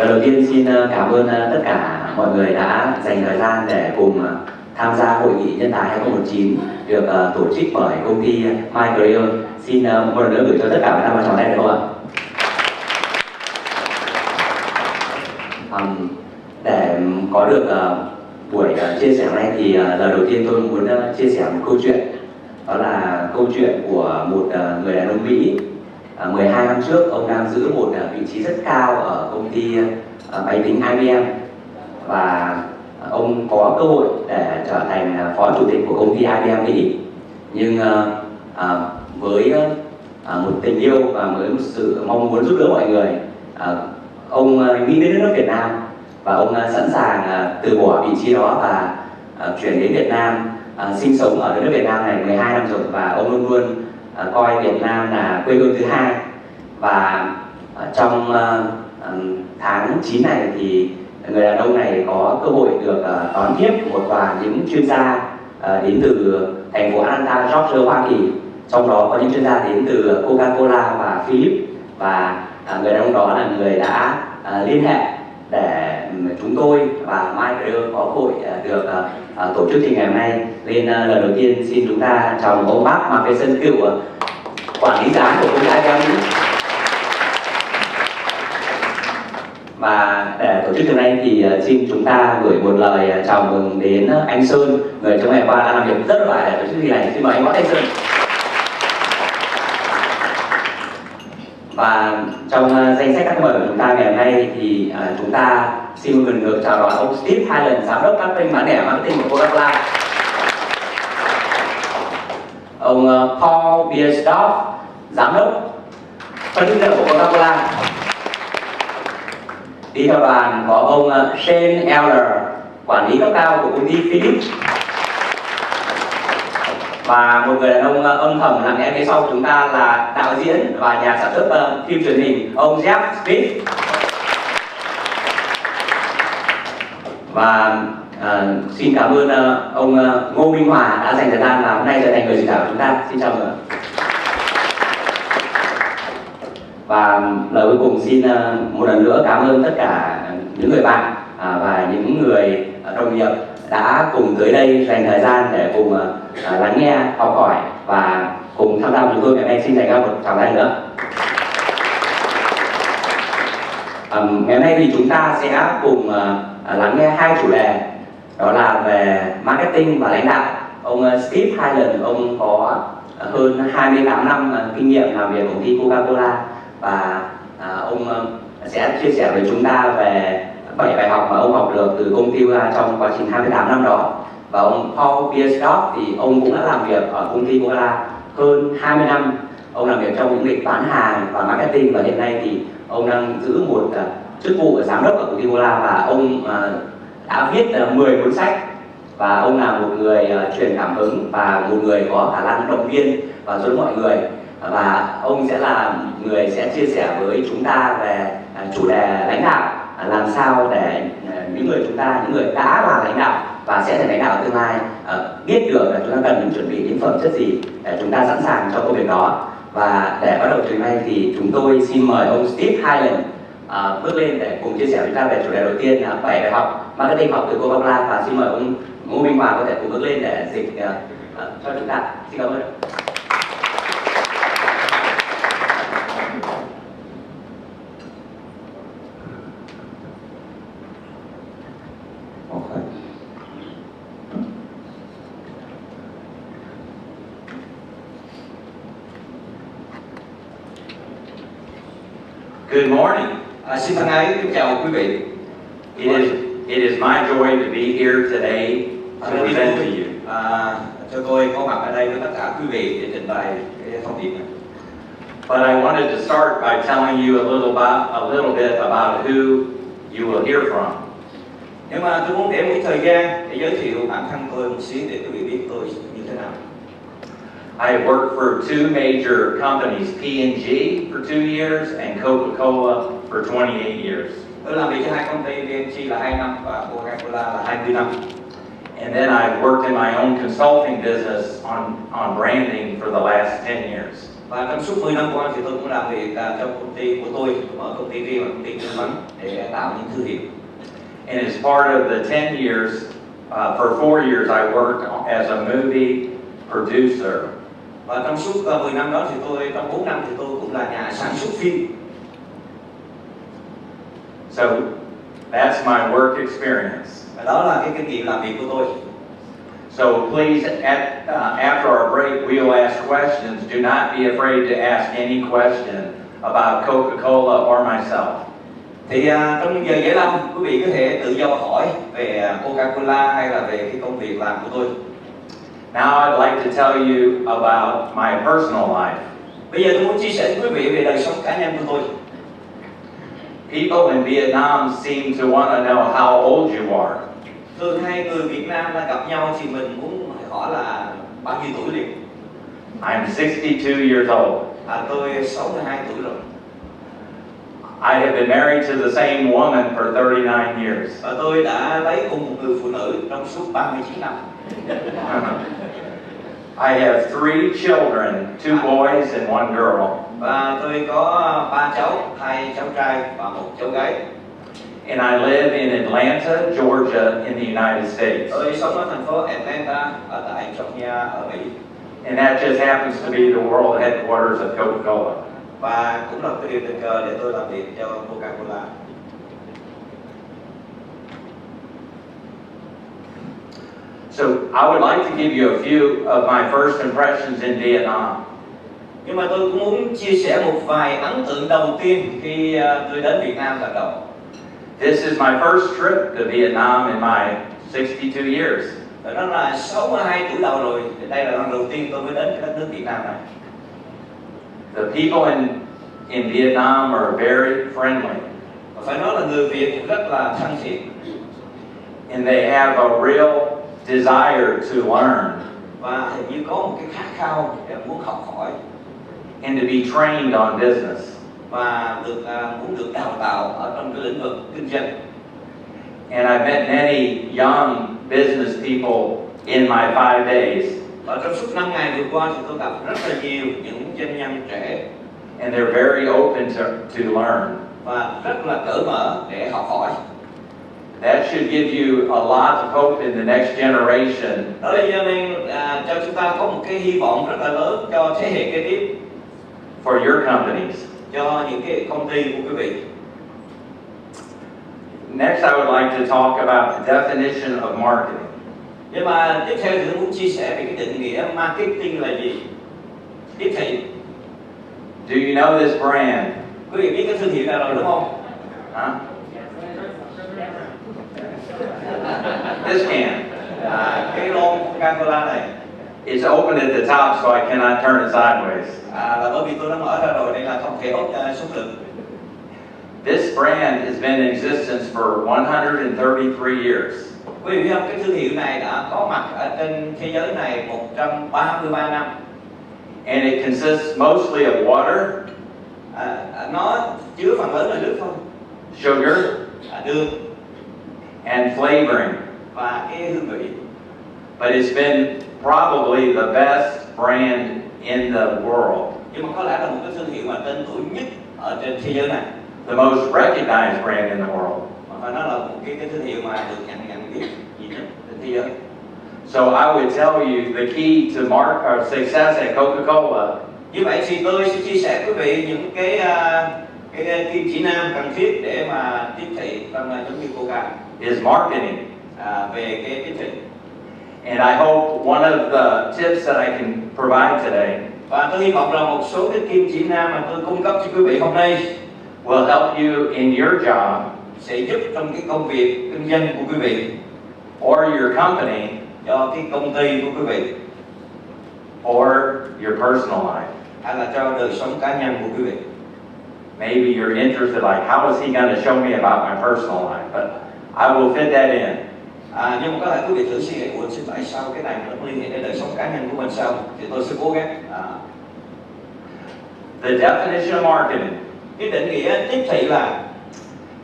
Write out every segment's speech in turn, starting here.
Lần đầu tiên xin cảm ơn tất cả mọi người đã dành thời gian để cùng tham gia hội nghị nhân tài 2019 được tổ chức bởi công ty NGHIểM. Xin một lần nữa gửi cho tất cả các bạn trò tay được không ạ? Để có được buổi chia sẻ hôm nay thì lần đầu tiên tôi muốn chia sẻ một câu chuyện. Đó là câu chuyện của một người đàn ông Mỹ. 12 năm trước, ông đang giữ một vị trí rất cao ở công ty máy tính IBM. Và ông có cơ hội để trở thành phó chủ tịch của công ty IBM Mỹ. Nhưng với một tình yêu và với một sự mong muốn giúp đỡ mọi người, ông nghĩ đến đất nước Việt Nam. Và ông sẵn sàng từ bỏ vị trí đó và chuyển đến Việt Nam, sinh sống ở đất nước Việt Nam này 12 năm rồi. Và ông luôn luôn coi Việt Nam là quê hương thứ hai. Và trong tháng 9 này thì người đàn ông này có cơ hội được đón tiếp một đoàn những chuyên gia đến từ thành phố Atlanta, Georgia, Hoa Kỳ. Trong đó có những chuyên gia đến từ Coca-Cola và Philip. Và người đàn ông đó là người đã liên hệ để chúng tôi và NGHIểM có cơ hội được tổ chức chương trình ngày hôm nay. Nên lần đầu tiên xin chúng ta chào mừng ông Mr.Steve cựu quản lý giám của công ty IBM. Và để tổ chức hôm nay thì xin chúng ta gửi một lời chào mừng đến anh Sơn, người trong ngày qua đã làm việc rất là để tổ chức chương trình này. Xin mời anh Anh Sơn. Và trong danh sách các mời của chúng ta ngày hôm nay thì chúng ta xin mừng được chào đón ông Steve Highland, giám đốc marketing bán lẻ marketing của Coca-Cola. Ông Paul Bierstaff, giám đốc phân tích của Coca-Cola. Đi theo đoàn có ông Shane Elder, quản lý cấp cao của công ty Philip. Và một người đàn ông âm thầm lặng lẽ phía sau chúng ta là đạo diễn và nhà sản xuất phim truyền hình, ông Giám. Và xin cảm ơn ông Ngô Minh Hòa đã dành thời gian và hôm nay trở thành người diễn giả của chúng ta. Xin chào mừng. Và lời cuối cùng xin một lần nữa cảm ơn tất cả những người bạn và những người đồng nghiệp đã cùng tới đây dành thời gian để cùng lắng nghe, học hỏi và cùng tham gia với chúng tôi ngày hôm nay. Xin dành ra một tràng tay nữa. Ngày hôm nay thì chúng ta sẽ cùng lắng nghe hai chủ đề, đó là về marketing và lãnh đạo. Ông Steve Highland, ông có hơn 28 năm kinh nghiệm làm việc ở công ty Coca-Cola và ông sẽ chia sẻ với chúng ta về 7 bài học mà ông học được từ công ty trong quá trình 28 năm đó. Và ông Paul Bierstaff thì ông cũng đã làm việc ở công ty Coca-Cola hơn 20 năm. Ông làm việc trong những lĩnh bán hàng và marketing và hiện nay thì ông đang giữ một chức vụ giám đốc ở công ty Coca-Cola và ông đã viết 10 cuốn sách. Và ông là một người truyền cảm hứng và một người có khả năng động viên và giúp mọi người. Và ông sẽ là người sẽ chia sẻ với chúng ta về chủ đề lãnh đạo, làm sao để những người đã là lãnh đạo và sẽ thành lãnh đạo tương lai biết được là chúng ta cần chuẩn bị những phẩm chất gì để chúng ta sẵn sàng cho công việc đó. Và để bắt đầu từ nay thì chúng tôi xin mời ông Steve Highland bước lên để cùng chia sẻ với chúng ta về chủ đề đầu tiên là 7 bài học marketing học từ Coca-Cola. Và xin mời ông Ngô Minh Hòa có thể cùng bước lên để dịch cho chúng ta. Xin cảm ơn. Good morning. Xin thân ái kính chào quý vị. It is my joy to be here today to present to you. Cho tôi có mặt ở đây với tất cả quý vị để trình bày cái thông điệp này. But I wanted to start by telling you a little bit about who you will hear from. Nhưng mà tôi muốn để một thời gian để giới thiệu bản thân tôi một xíu để quý vị biết tôi như thế nào. I have worked for two major companies, KINH for 2 years and Coca-Cola for 28 years. Tôi làm việc cho hai công ty, VIapplC là 2 năm và Coca-Cola là 20 năm. And then I've worked in my own consulting business on branding for the last 10 years. Và trong suốt 10 năm qua thì tôi cũng làm việc trong công ty của tôi, mở công ty riêng, công ty tư vấn để tạo những thương hiệu. And as part of the 10 years, for 4 years I worked as a movie producer. Và trong suốt 10 năm đó thì trong 4 năm thì tôi cũng là nhà sản xuất phim. So that's my work experience. Và đó là cái kinh nghiệm làm việc của tôi. So please, after our break, we will ask questions. Do not be afraid to ask any question about Coca-Cola or myself. Thì trong giờ giải lao, quý vị có thể tự do hỏi về Coca-Cola hay là về cái công việc làm của tôi. Now I'd like to tell you about my personal life. Bây giờ tôi muốn chia sẻ với quý vị về đời sống cá nhân của tôi. People in Vietnam seem to want to know how old you are. Thường hai người Việt Nam đã gặp nhau thì mình muốn hỏi là bao nhiêu tuổi liền. I'm 62 years old. Tôi 62 tuổi rồi. I have been married to the same woman for 39 years. Và tôi đã lấy cùng một người phụ nữ trong suốt 39 năm. I have 3 children, 2 boys and 1 girl. Và tôi có 3 cháu, 2 cháu trai và 1 cháu gái. And I live in Atlanta, Georgia, in the United States. Tôi sống ở thành phố Atlanta ở tại Georgia ở Mỹ. And that just happens to be the world headquarters of Coca-Cola. Và cũng là cái điều tình cờ để tôi làm việc cho Coca-Cola. So I would like to give you a few of my first impressions in Vietnam. Nhưng mà tôi cũng muốn chia sẻ một vài ấn tượng đầu tiên khi tôi đến Việt Nam lần đầu. This is my first trip to Vietnam in my 62 years. Đó là 62 tuổi đầu rồi. Đây là lần đầu tiên tôi mới đến cái đất nước Việt Nam này. The people in Vietnam are very friendly. Và phải nói là người Việt cũng rất là thân thiện. And they have a real desire to learn. Và hình như có một cái khát khao để muốn học hỏi. And to be trained on business. Và muốn được đào tạo ở trong cái lĩnh vực kinh doanh. And I met many young business people in my 5 days. Và trong suốt 5 ngày vừa qua thì tôi gặp rất là nhiều những doanh nhân trẻ. And they're very open to learn. Và rất là cởi mở để học hỏi. That should give you a lot of hope in the next generation. Đó là cho nên cho chúng ta có một cái hy vọng rất là lớn cho thế hệ kế tiếp. For your companies. Cho những cái công ty của quý vị. Next, I would like to talk about the definition of marketing. Nhưng mà tiếp theo thì tôi muốn chia sẻ về cái định nghĩa marketing là gì? Tiếp thị. Do you know this brand? Quý vị biết cái thương hiệu nào rồi đúng không? Huh? This can. Cái lon Coca-Cola này. It's open at the top, so I cannot turn it sideways. Là bởi vì tôi đã mở ra rồi nên là không thể ốp xuống được. This brand has been in existence for 133 years. Quý vị biết không, cái thương hiệu này đã có mặt ở trên thế giới này 133 năm. And it consists mostly of water. Nó chứa phần lớn là nước thôi. Sugar. Đường. And flavoring. Và cái hương vị. But it's been probably the best brand in the world. Nhưng mà có lẽ là một cái thương hiệu mà tên tuổi nhất ở trên thế giới này. The most recognized brand in the world. Và nó là một cái thương hiệu mà được nhận biết nhiều nhất trên thế giới. So I would tell you the key to success at Coca-Cola. Như vậy thì tôi sẽ chia sẻ với quý vị những cái kim chỉ nam cần thiết để mà tiếp thị giống như Coca. Is marketing. Về cái tiếp thị. And I hope one of the tips that I can provide today. Và tôi hy vọng là một số cái kim chỉ nam mà tôi cung cấp cho quý vị hôm nay will help you in your job. Sẽ giúp trong cái công việc kinh doanh của quý vị. Or your company. Cho cái công ty của quý vị. Or your personal life. Hay là cho đời sống cá nhân của quý vị. Maybe you're interested, like, how is he going to show me about my personal life? But I will fit that in. Nhưng mà có thể quý vị thử suy nghĩ, tại sao cái này nó liên hệ đến đời sống cá nhân của mình sao? Thì tôi sẽ cố gắng. The definition of marketing. Cái định nghĩa tiếp thị là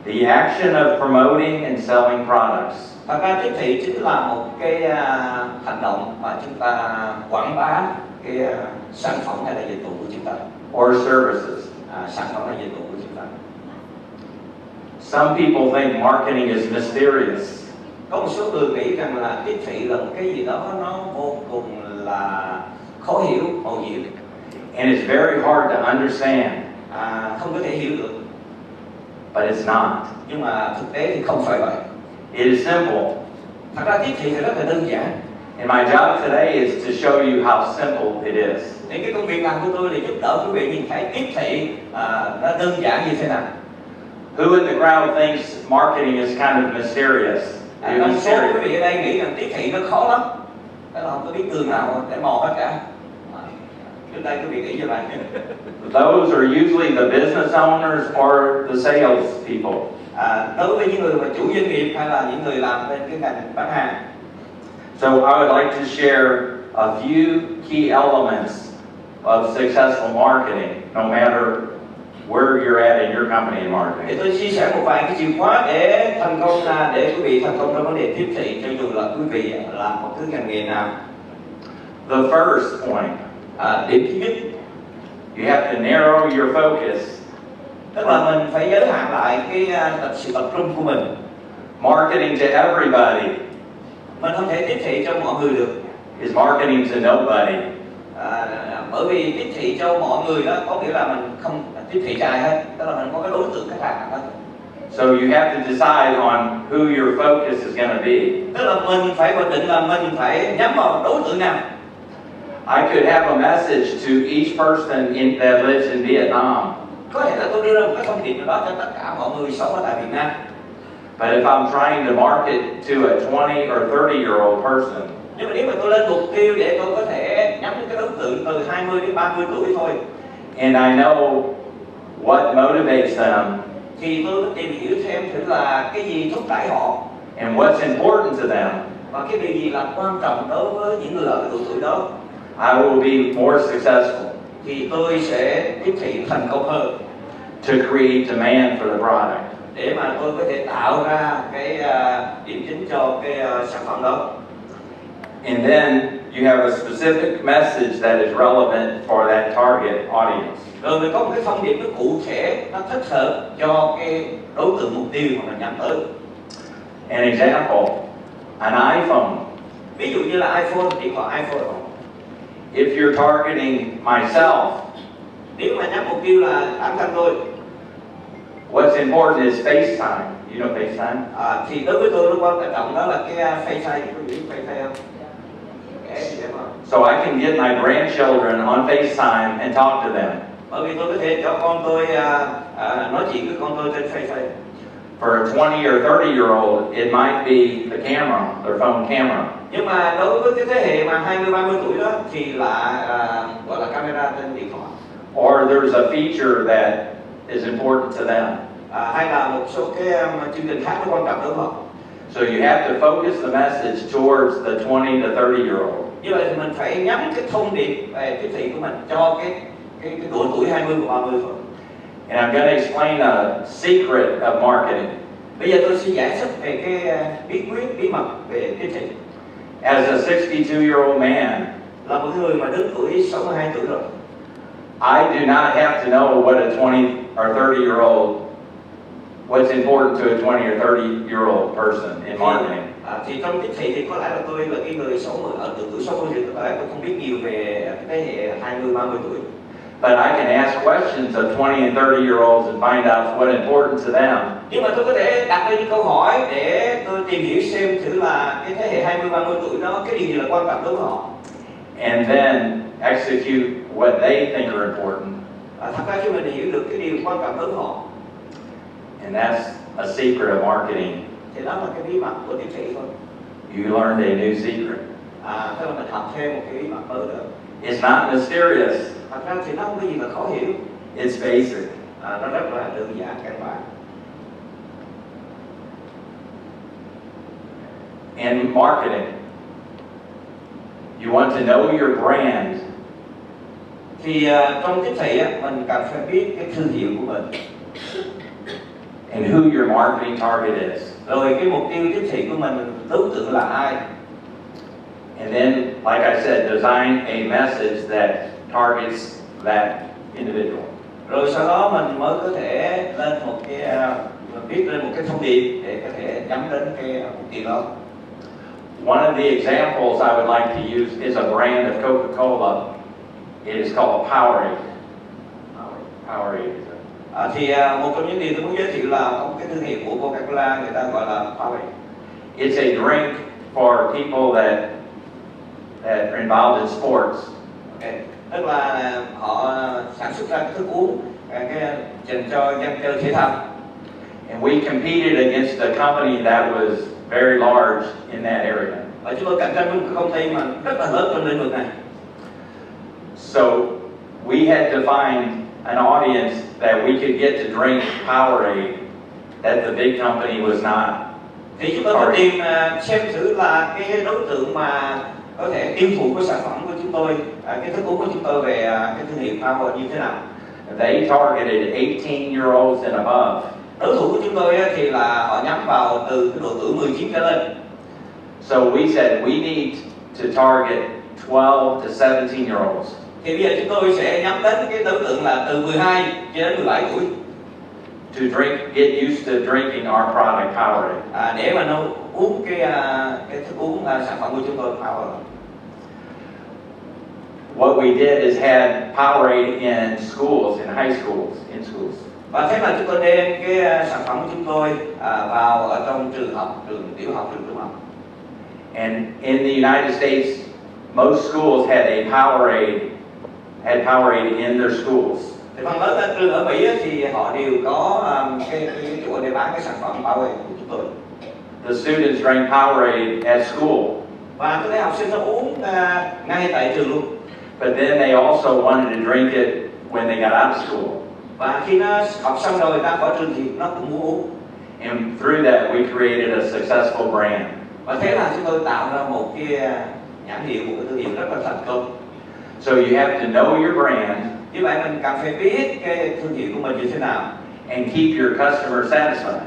the action of promoting and selling products. Thật ra tiếp thị chính là một cái hành động mà chúng ta quảng bá cái sản phẩm hay là dịch vụ của chúng ta, or services. sản phẩm hay dịch vụ của chúng ta. Some people think marketing is mysterious. Có một số người nghĩ rằng là tiếp thị là một cái gì đó nó vô cùng là khó hiểu, màu nhiệm, And it's very hard to understand, không có thể hiểu được. but it's not. Nhưng mà thực tế thì không phải vậy. It is simple. Thật ra tiếp thị thì rất là đơn giản. And my job today is to show you how simple it is. Nên cái công việc làm của tôi là giúp đỡ quý vị nhìn thấy tiếp thị nó đơn giản như thế nào. Who in the crowd thinks marketing is kind of mysterious? Một số quý vị ở đây nghĩ rằng tiếp thị nó khó lắm, đó là không có biết đường nào để mò hết cả. Trước đây quý vị nghĩ như vậy. Those are usually the business owners or the sales people. Đối với những người mà chủ doanh nghiệp hay là những người làm bên cái ngành bán hàng. So I would like to share a few key elements of successful marketing, no matter where you're at in your company in Thì marketing. tôi chia sẻ một vài cái chìa khóa để thành công, để quý vị thành công trong vấn đề tiếp thị, cho dù là quý vị làm một cái ngành nghề nào. The first point, Điểm thứ nhất, you have to narrow your focus. tức là mình phải giới hạn lại cái sự tập trung của mình. Marketing to everybody Mình không thể tiếp thị cho mọi người được. is marketing to nobody. Bởi vì tiếp thị cho mọi người đó có nghĩa là mình không tiếp thị cho ai hết, tức là mình có cái đối tượng khách hàng đó. So you have to decide on who your focus is going to be. Tức là mình phải quyết định là mình phải nhắm vào đối tượng nào. I could have a message to each person that lives in Vietnam. Có thể là tôi đưa ra một cái thông điệp nào đó cho tất cả mọi người sống ở tại Việt Nam. But if I'm trying to market to a 20 or 30-year-old person, Nhưng mà nếu mà tôi lên mục tiêu để tôi có thể nhắm đến cái đối tượng từ 20 đến 30 tuổi thôi, and I know what motivates them thì tôi có tìm hiểu thêm thử là cái gì thúc đẩy họ and what's important to them, và cái điều gì là quan trọng đối với những người ở cái độ tuổi đó, I will be more successful thì tôi sẽ tiếp thị thành công hơn to create demand for the product. để mà tôi có thể tạo ra cái điểm chính cho cái sản phẩm đó. And then you have a specific message that is relevant for that target audience. Rồi mình có một cái thông điệp nó cụ thể, nó thích hợp cho cái đối tượng mục tiêu mà mình nhắm tới. An example, an iPhone. Ví dụ như là iPhone, điện thoại iPhone. If you're targeting myself, Nếu mà nhắm mục tiêu là bản thân tôi, what's important is FaceTime. You know FaceTime? thì đối với tôi nó quan trọng đó là cái FaceTime. Có biết FaceTime không? So I can get my grandchildren on FaceTime and talk to them. Bởi vì tôi có thể cho con tôi nói chuyện với con tôi trên FaceTime. For a 20 or 30-year-old, it might be the camera, their phone camera. Nhưng mà đối với cái thế hệ mà 20-30 tuổi đó thì là gọi là camera trên điện thoại. Or there's a feature that is important to them. Hay là một số cái chương trình khác nó quan trọng đối với họ. So you have to focus the message towards the 20 to 30-year-old. Như vậy thì mình phải nhắm cái thông điệp về tiếp thị của mình cho cái độ tuổi 20 và 30 thôi. And I'm going to explain a secret of marketing. Bây giờ tôi sẽ giải thích về cái bí quyết, bí mật về tiếp thị. As a 62-year-old man, Là một người mà đứng tuổi 62 tuổi rồi, I do not have to know what a 20 or 30-year-old, what's important to a 20 or 30-year-old person in marketing. Thì trong tiếp thị thì có lẽ là tôi là cái người ở tuổi 60 thì có lẽ tôi không biết nhiều về cái thế hệ 20-30 tuổi. But I can ask questions of 20 and 30-year-olds and find out what's important to them. Nhưng mà tôi có thể đặt ra những câu hỏi để tôi tìm hiểu xem thử là cái thế hệ 20-30 tuổi đó cái điều gì là quan trọng đối với họ. And then execute what they think are important. Thật ra cho mình hiểu được cái điều quan trọng đối với họ. And that's a secret of marketing. Thì đó là cái bí mật của tiếp thị thôi. You learned a new secret. Tức là mình học thêm một cái bí mật mới nữa. It's not mysterious. Thật ra thì nó không có gì là khó hiểu. It's basic. Nó rất là đơn giản căn bản. In marketing, you want to know your brand. Thì trong tiếp thị mình cần phải biết cái thương hiệu của mình. And who your marketing target is. Rồi cái mục tiêu tiếp thị của mình, đối tượng là ai. And then, like I said, design a message that targets that individual. Rồi sau đó mình mới có thể lên một cái viết lên một cái thông điệp để có thể nhắm đến cái mục tiêu đó. One of the examples I would like to use is a brand of Coca-Cola. It is called Powerade. Powerade. Thì một trong những điều tôi muốn giới thiệu là có một cái thương hiệu của Coca-Cola, người ta gọi là Powerade. It's a drink for people that are involved in sports. Okay. Tức là họ sản xuất ra cái thức uống cái dành cho dân chơi thể thao. And we competed against a company that was very large in that area. Và chúng tôi cạnh tranh với một công ty mà rất là lớn trong lĩnh vực này. So we had to find an audience that we could get to drink Powerade that the big company was not. Thì chúng tôi phải tìm xem thử là cái đối tượng mà có thể tiêu thụ cái sản phẩm của chúng tôi, cái thức uống của chúng tôi về cái thương hiệu Power như thế nào. They targeted 18-year-olds and above. Đối thủ của chúng tôi thì là họ nhắm vào từ cái độ tuổi 19 trở lên. So we said we need to target 12 to 17-year-olds. Thì bây giờ chúng tôi sẽ nhắm đến cái đối tượng là từ 12 cho đến 17 tuổi. To get used to drinking our product Powerade. Để mà nó uống cái thức uống sản phẩm của chúng tôi Powerade. What we did is had Powerade in schools, in high schools, in schools. Và thế là chúng tôi đem cái sản phẩm của chúng tôi vào ở trong trường học, trường tiểu học, trường trung học. And in the United States, most schools had Powerade in their schools. Thì phần lớn các trường ở Mỹ thì họ đều có cái chỗ để bán cái sản phẩm Powerade của chúng tôi. The students drank Powerade at school. Và tôi thấy học sinh nó uống ngay tại trường luôn. But then they also wanted to drink it when they got out of school. Và khi nó học xong rồi ra khỏi trường thì nó cũng muốn uống. And through that we created a successful brand. Và thế là chúng tôi tạo ra một cái nhãn hiệu, một cái thương hiệu rất là thành công. So you have to know your brand. Như vậy mình cần phải biết cái thương hiệu của mình như thế nào. And keep your customer satisfied.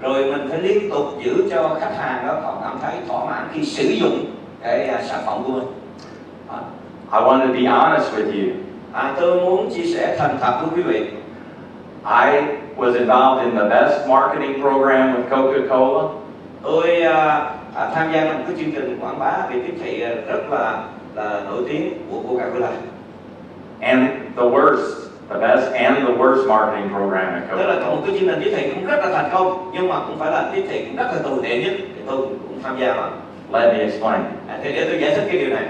Rồi mình phải liên tục giữ cho khách hàng đó họ cảm thấy thỏa mãn khi sử dụng cái sản phẩm của mình. I want to be honest with you. Tôi muốn chia sẻ thành thật với quý vị. I was involved in the best marketing program with Coca-Cola. Tôi tham gia trong một cái chương trình quảng bá về tiếp thị rất là nổi tiếng của Coca-Cola. And the best and the worst marketing program at Tức là Coca-Cola. một cái chương trình tiếp thị cũng rất là thành công, nhưng mà cũng phải là tiếp thị cũng rất là tồi tệ nhất thì tôi cũng tham gia vào. Let me explain. Thì để tôi giải thích cái điều này.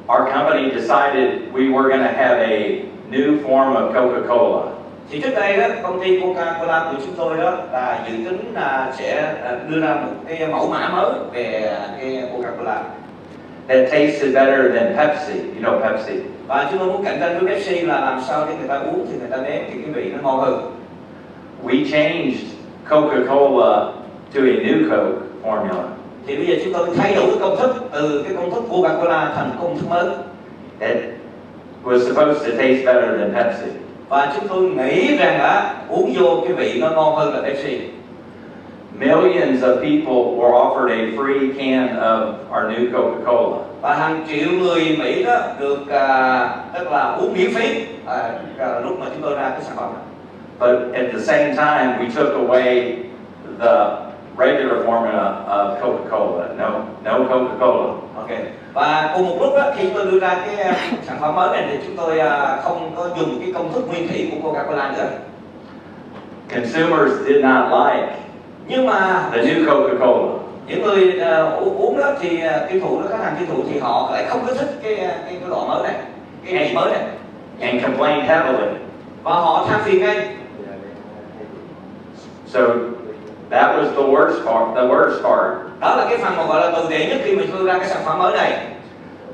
Our company decided we were going to have a new form of Coca-Cola. Thì trước đây đó, công ty Coca-Cola của chúng tôi đó là dự tính là sẽ đưa ra một cái mẫu mã mới về cái Coca-Cola. That tasted better than Pepsi. You know Pepsi. Và chúng tôi muốn cạnh tranh với Pepsi là làm sao để người ta uống thì người ta nếm thì cái vị nó ngon hơn. We changed Coca-Cola to a new Coke formula. Thì bây giờ chúng tôi thay đổi cái công thức từ cái công thức Coca-Cola thành công thức mới. That was supposed to taste better than Pepsi. Và chúng tôi nghĩ rằng là uống vô cái vị nó ngon hơn là Pepsi. Millions of people were offered a free can of our new Coca-Cola. Và hàng triệu người Mỹ đó được tức là uống miễn phí lúc mà chúng tôi ra cái sản phẩm này. But at the same time, we took away the regular formula of Coca-Cola. No Coca-Cola. Okay. Và cùng một lúc đó, khi chúng tôi đưa ra cái sản phẩm mới này thì chúng tôi không có dùng cái công thức nguyên thủy của Coca-Cola nữa. Consumers did not like Nhưng mà the new Coca-Cola. những người uống đó thì tiêu thụ đó, khách hàng tiêu thụ thì họ lại không có thích cái loại mới này, cái vị mới này. And complained heavily. Và họ than phiền ngay. So that was the worst part. Đó là cái phần mà gọi là tồi tệ nhất khi mình đưa ra cái sản phẩm mới này.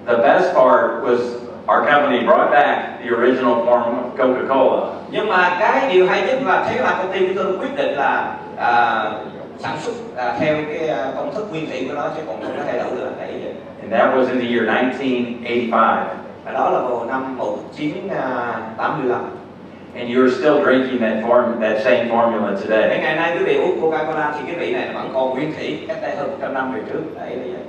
The best part was our company brought back the original form of Coca-Cola. Nhưng mà cái điều hay nhất là thế là công ty của tôi quyết định là sản xuất theo cái công thức nguyên thủy của nó chứ còn không có thay đổi nữa. And that was in the year 1985. Và đó là vào năm 1985. And you're still drinking that same formula today. Ngày nay quý vị uống Coca-Cola thì cái vị này vẫn còn nguyên thủy cách đây hơn 100 năm về trước. Đấy là vậy.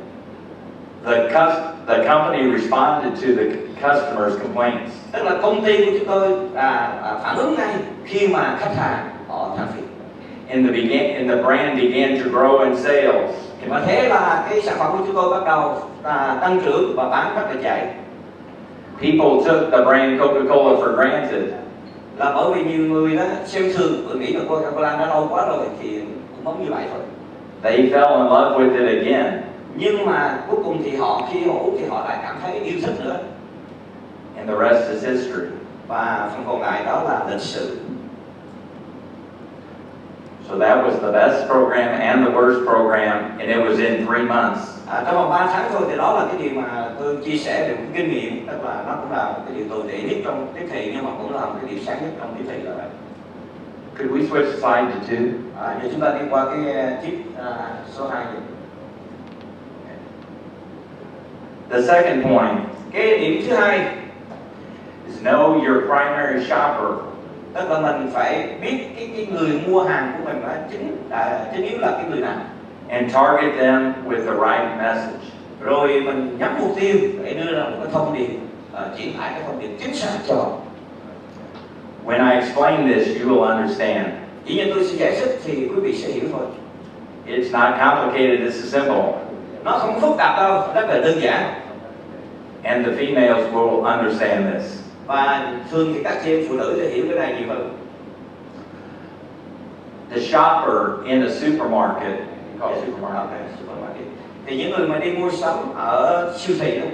the company responded to the customer's complaints. Tức là công ty của chúng tôi phản ứng ngay khi mà khách hàng họ than phiền. And the brand began to grow in sales. Thì mà thế là cái sản phẩm của chúng tôi bắt đầu tăng trưởng và bán rất là chạy. People took the brand Coca-Cola for granted. Là bởi vì nhiều người đó xem thường, tôi nghĩ là Coca-Cola đã lâu quá rồi thì cũng giống như vậy thôi. They fell in love with it again. Nhưng mà cuối cùng thì khi họ uống thì họ lại cảm thấy yêu thích nữa. And the rest is history. Và phần còn lại đó là lịch sử. So that was the best program and the worst program, and it was in 3 months. Trong vòng 3 tháng thôi thì đó là cái điều mà tôi chia sẻ về cái kinh nghiệm, tức là nó cũng là một cái điều tồi tệ nhất trong tiếp thị nhưng mà cũng là một cái điều sáng nhất trong tiếp thị là vậy. Could we switch slide to 2? Giờ chúng ta đi qua cái tip số 2. The second point Cái điểm thứ hai is know your primary shopper. tức là mình phải biết cái người mua hàng của mình đó chính yếu là cái người nào. And target them with the right message. Rồi mình nhắm mục tiêu để đưa ra một cái thông điệp, chuyển tải cái thông điệp chính xác cho họ. When I explain this, you will understand. Chỉ như tôi sẽ giải thích thì quý vị sẽ hiểu thôi. It's not complicated, this is simple. Nó không phức tạp đâu, rất là đơn giản. And the females will understand this. Và thường thì các chị em phụ nữ sẽ hiểu cái này nhiều hơn. The shopper in a supermarket, supermarket. Thì những người mà đi mua sắm ở siêu thị đó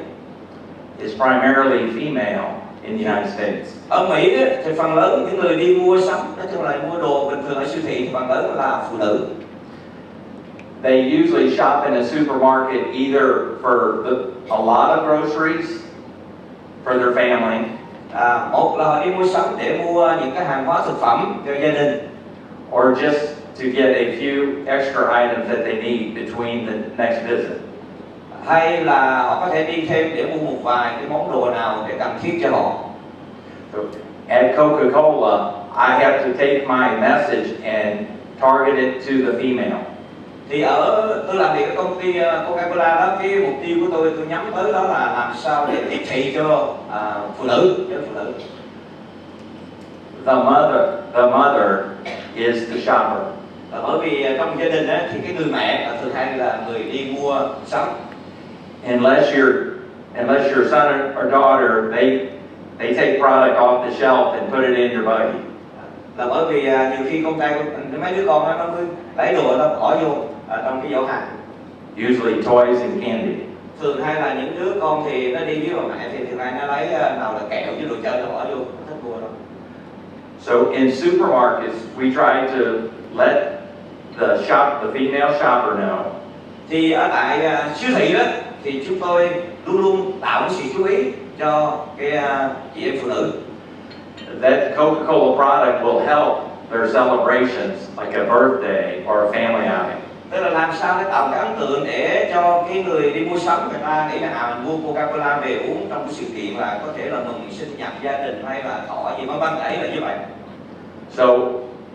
is primarily female in the United States. ở Mỹ đó, thì phần lớn những người đi mua sắm, nói chung là mua đồ bình thường ở siêu thị thì phần lớn là phụ nữ. They usually shop in a supermarket either for a lot of groceries for their family. Một là họ đi mua sắm để mua những cái hàng hóa thực phẩm cho gia đình, or just to get a few extra items that they need between the next visit. hay là họ có thể đi thêm để mua một vài cái món đồ nào để cần thiết cho họ. So at Coca-Cola, I have to take my message and target it to the female. Thì tôi làm việc ở công ty Coca-Cola đó, cái mục tiêu của tôi nhắm tới đó là làm sao để tiếp thị cho phụ nữ, The mother is the shopper. Bởi vì trong gia đình thì cái người mẹ thường hay là người đi mua sắm. Unless your son or daughter, they take product off the shelf and put it in your buggy. Là bởi vì nhiều khi con trai mấy đứa con nó mới lấy đồ nó bỏ vô trong cái giỏ hàng. Usually toys and candy. Thường hay là những đứa con thì nó đi với bà mẹ thì thường hay nó lấy nào là kẹo với đồ chơi nó bỏ vô, nó thích mua đâu. So in supermarkets, we try to let the female shopper know. Thì ở tại siêu thị đó thì chúng tôi luôn luôn tạo sự chú ý cho cái chị em phụ nữ. That Coca-Cola product will help their celebrations, like a birthday or a family outing. Tức là làm sao để tạo cái ấn tượng để cho cái người đi mua sắm người ta nghĩ là mình mua Coca-Cola về uống trong cái sự kiện là có thể là mừng sinh nhật gia đình hay là thọ gì vân vân, đấy là như vậy. So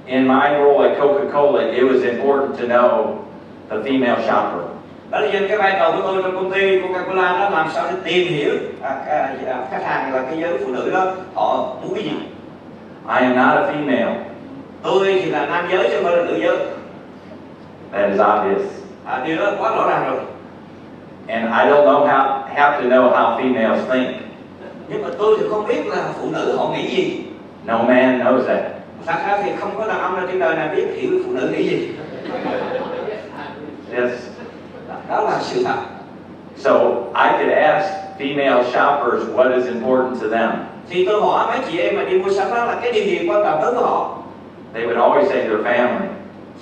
in my role at Coca-Cola, it was important to know the female shopper. Đó là cái vai trò của tôi trong công ty Coca-Cola đó, làm sao để tìm hiểu khách hàng là cái giới phụ nữ đó họ muốn cái gì. I am not a female. Tôi thì là nam giới chứ không phải là nữ giới. That is obvious. Điều đó quá rõ ràng rồi. And I don't know have to know how females think. Nhưng mà tôi thì không biết là phụ nữ họ nghĩ gì. No man knows that. Thật ra thì không có đàn ông nào trên đời nào biết hiểu phụ nữ nghĩ gì. Yes. Đó là sự thật. So I could ask female shoppers what is important to them. Thì tôi hỏi mấy chị em mà đi mua sắm đó là cái điều gì quan trọng đối với họ. They would always say their family.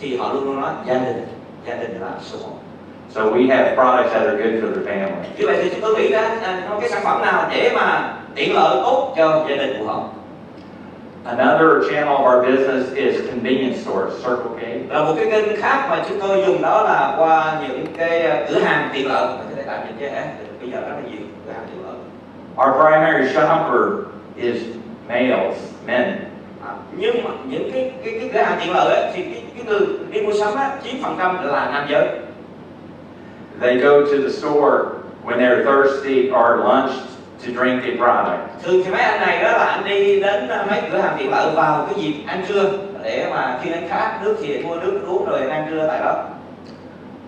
Thì họ luôn luôn nói gia đình là số 1. So we have products that are good for their family. Như vậy thì chúng tôi nghĩ ra cái sản phẩm nào để mà tiện lợi tốt cho gia đình của họ. Another channel of our business is convenience stores, Circle K. Là một cái kênh khác mà chúng tôi dùng đó là qua những cái cửa hàng tiện lợi. Có thể tạm dịch chứ bây giờ rất là nhiều cửa hàng tiện lợi. Our primary shopper is males, men. Nhưng mà những cái cửa hàng tiện lợi ấy, thì cái người đi mua sắm á, 9% là nam giới. They go to the store when they're thirsty or lunch to drink a product. Thường thì mấy anh này đó là anh đi đến mấy cửa hàng tiện lợi vào cái dịp ăn trưa để mà khi anh khát nước thì mua nước uống rồi ăn trưa tại đó.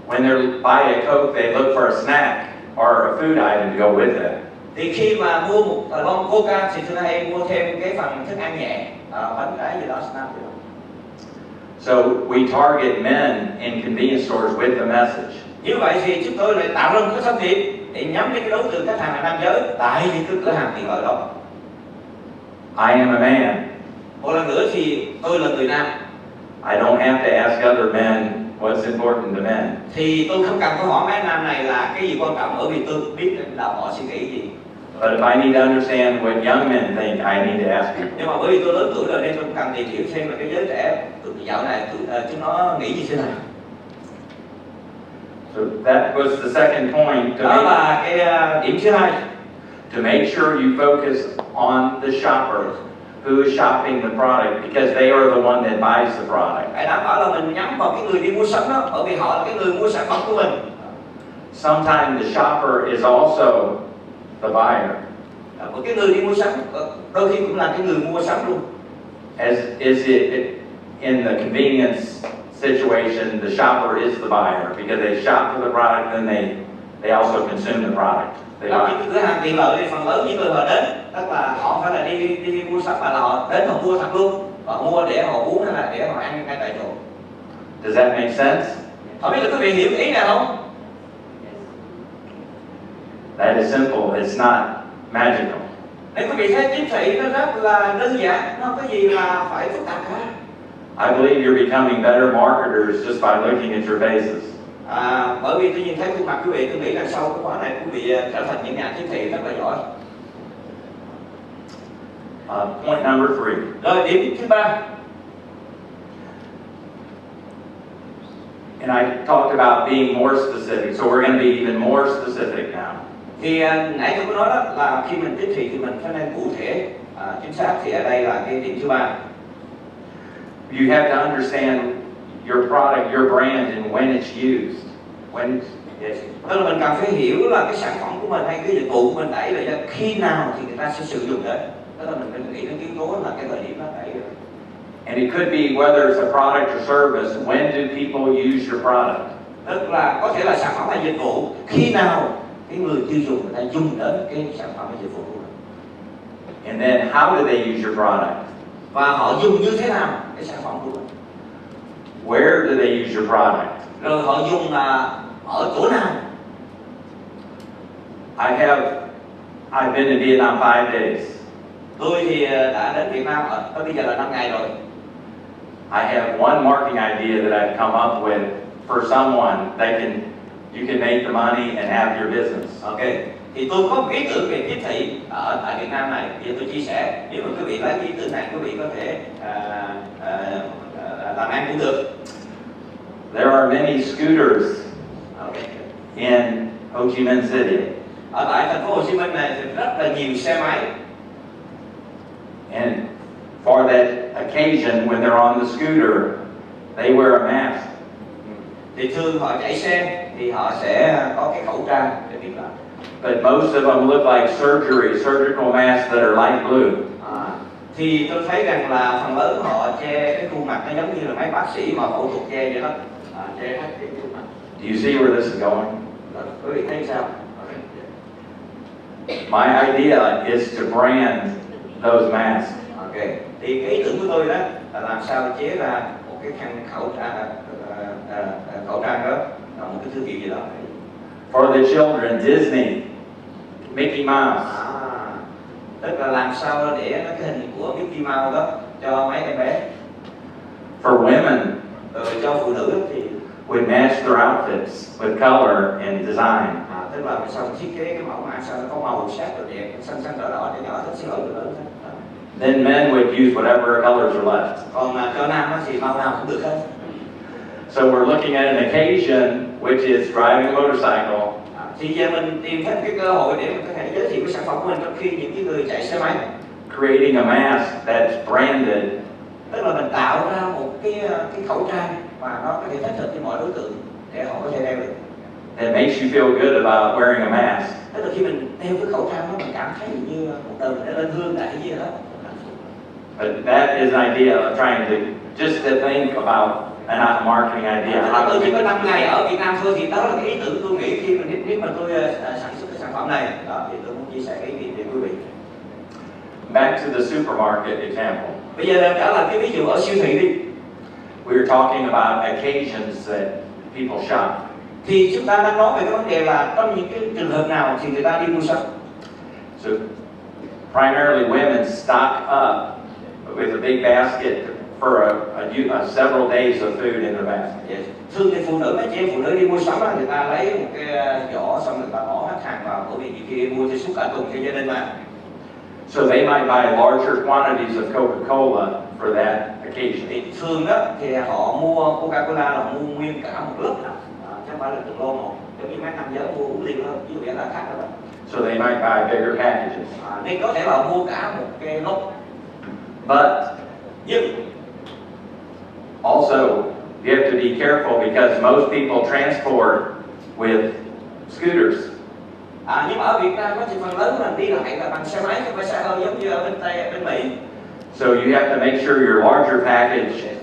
When they buy a Coke, they look for a snack or a food item to go with it. Thì khi mà mua một lon Coca thì thường hay mua thêm cái phần thức ăn nhẹ, bánh cái gì đó, snack gì đó. So we target men in convenience stores with the message. Như vậy thì chúng tôi lại tạo ra một cái thông điệp để nhắm đến cái đối tượng khách hàng là nam giới tại những cái cửa hàng tiện lợi đó. I am a man. Một lần nữa thì tôi là người nam. I don't have to ask other men what's important to men. Thì tôi không cần phải hỏi mấy anh nam này là cái gì quan trọng, bởi vì tôi biết là họ suy nghĩ gì. But if I need to understand what young men think, I need to ask people. Nhưng mà bởi vì tôi lớn tuổi rồi nên tôi cần tìm hiểu xem là cái giới trẻ dạo này chúng nó nghĩ như thế nào. So that was the second point. Đó là cái điểm thứ hai. To make sure you focus on the shopper who is shopping the product, because they are the one that buys the product. Hãy đảm bảo là mình nhắm vào cái người đi mua sắm đó, bởi vì họ là cái người mua sản phẩm của mình. Sometimes the shopper is also the buyer. Một cái người đi mua sắm đôi khi cũng là cái người mua sắm luôn. As is it in the convenience situation, the shopper is the buyer because they shop for the product and they also consume the product. Trong những cửa hàng tiện lợi thì phần lớn những người họ đến, tức là họ phải là đi mua sắm mà là họ đến họ mua thật luôn, họ mua để họ uống hay là để họ ăn ngay tại chỗ. Does that make sense? Họ biết là quý vị hiểu ý nào không? That is simple. It's not magical. Nếu quý vị thấy tiếp thị nó rất là đơn giản, nó không có gì là phải phức tạp cả. I believe you're becoming better marketers just by looking at your faces. Bởi vì tôi nhìn thấy khuôn mặt quý vị, tôi nghĩ là sau cái khóa này quý vị trở thành những nhà tiếp thị rất là giỏi. Point number 3. Rồi điểm thứ 3. And I talked about being more specific, so we're going to be even more specific now. Thì nãy tôi có nói đó là khi mình tiếp thị thì mình phải nên cụ thể, chính xác, thì ở đây là cái điểm thứ 3. You have to understand your product, your brand, and when it's used. Tức là mình cần phải hiểu là cái sản phẩm của mình hay cái dịch vụ của mình đẩy là khi nào thì người ta sẽ sử dụng đến. Tức là mình phải nghĩ đến yếu tố là cái thời điểm nó đẩy rồi. And it could be whether it's a product or service, when do people use your product? Tức là có thể là sản phẩm hay dịch vụ, khi nào cái người tiêu dùng người ta dùng đến cái sản phẩm hay dịch vụ của mình. And then how do they use your product? Và họ dùng như thế nào cái sản phẩm của mình. Where do they use your product? Rồi họ dùng ở chỗ nào. I've been in Vietnam 5 days. Tôi thì đã đến Việt Nam tới bây giờ là 5 ngày rồi. I have one marketing idea that I've come up with for someone that you can make the money and have your business. Ok. Thì tôi có một ý tưởng về tiếp thị ở Việt Nam này. Bây giờ tôi chia sẻ. Nếu mà quý vị lấy ý tưởng này, quý vị có thể làm ăn cũng được. There are many scooters in Ho Chi Minh City. Ở tại thành phố Hồ Chí Minh này thì rất là nhiều xe máy. And for that occasion, when they're on the scooter, they wear a mask. Thì thường họ chạy xe thì họ sẽ có cái khẩu trang để bịt lại. But most of them look like surgical masks that are light blue. Thì tôi thấy rằng là phần lớn họ che cái khuôn mặt nó giống như là mấy bác sĩ mà phẫu thuật che vậy đó, che hết cái khuôn mặt. Do you see where this is going? Quý vị thấy sao? My idea is to brand those masks. Ok. Thì cái ý tưởng của tôi đó là làm sao chế ra một cái khăn khẩu trang đó, một cái thương hiệu gì đó. For the children, Disney, Mickey Mouse. Tức là làm sao để nó cái hình của Mickey Mouse đó cho mấy em bé. For women, cho phụ nữ thì we match their outfits with color and design. Tức là sao mình thiết kế cái mẫu mã sao nó có màu sắc rồi đẹp, xanh xanh đỏ đỏ cho nhỏ thích, xinh lớn lớn. Then men would use whatever colors are left. Còn cho nam thì màu nào cũng được hết. So we're looking at an occasion which is driving a motorcycle. Thì giờ mình tìm thấy một cái cơ hội để mình có thể giới thiệu cái sản phẩm của mình trong khi những cái người chạy xe máy. Creating a mask that's branded. Tức là mình tạo ra một cái khẩu trang mà nó có thể thích hợp với mọi đối tượng để họ có thể đeo được. that makes you feel good about wearing a mask. Tức là khi mình đeo cái khẩu trang đó, mình cảm thấy như một đời mình đã lên hương đại gì đó. But that is an idea of trying to just to think about a marketing idea. Tôi chỉ có 5 ngày ở Việt Nam thôi, thì đó là cái ý tưởng tôi nghĩ khi mà tôi sản xuất cái sản phẩm này. Đó, thì tôi muốn chia sẻ cái ý nghĩ với quý vị. Back to the supermarket example. Bây giờ trở lại cái ví dụ ở siêu thị đi. We were talking about occasions that people shop. Thì chúng ta đang nói về cái vấn đề là trong những cái trường hợp nào thì người ta đi mua sắm. So primarily women stock up with a big basket for several days of food in the basket. Yes. Thường thì phụ nữ, mấy chị em phụ nữ đi mua sắm á, người ta lấy một cái giỏ xong người ta bỏ hết hàng vào, bởi vì khi mua thì suốt cả tuần cho gia đình mà. So they might buy larger quantities of Coca-Cola for that occasion. Thì thường đó thì họ mua Coca-Cola là mua nguyên cả một lớp đó, chứ không phải là từng lô một. Giống như mấy nam giới mua uống liền luôn, ví dụ như là khác đó. So they might buy bigger packages. Nên có thể là mua cả một cái lốc. Nhưng also you have to be careful because most people transport with scooters. Nhưng mà ở Việt Nam thì phần lớn là đi lại là bằng xe máy, không phải xe hơi giống như ở bên Mỹ. So you have to make sure your larger package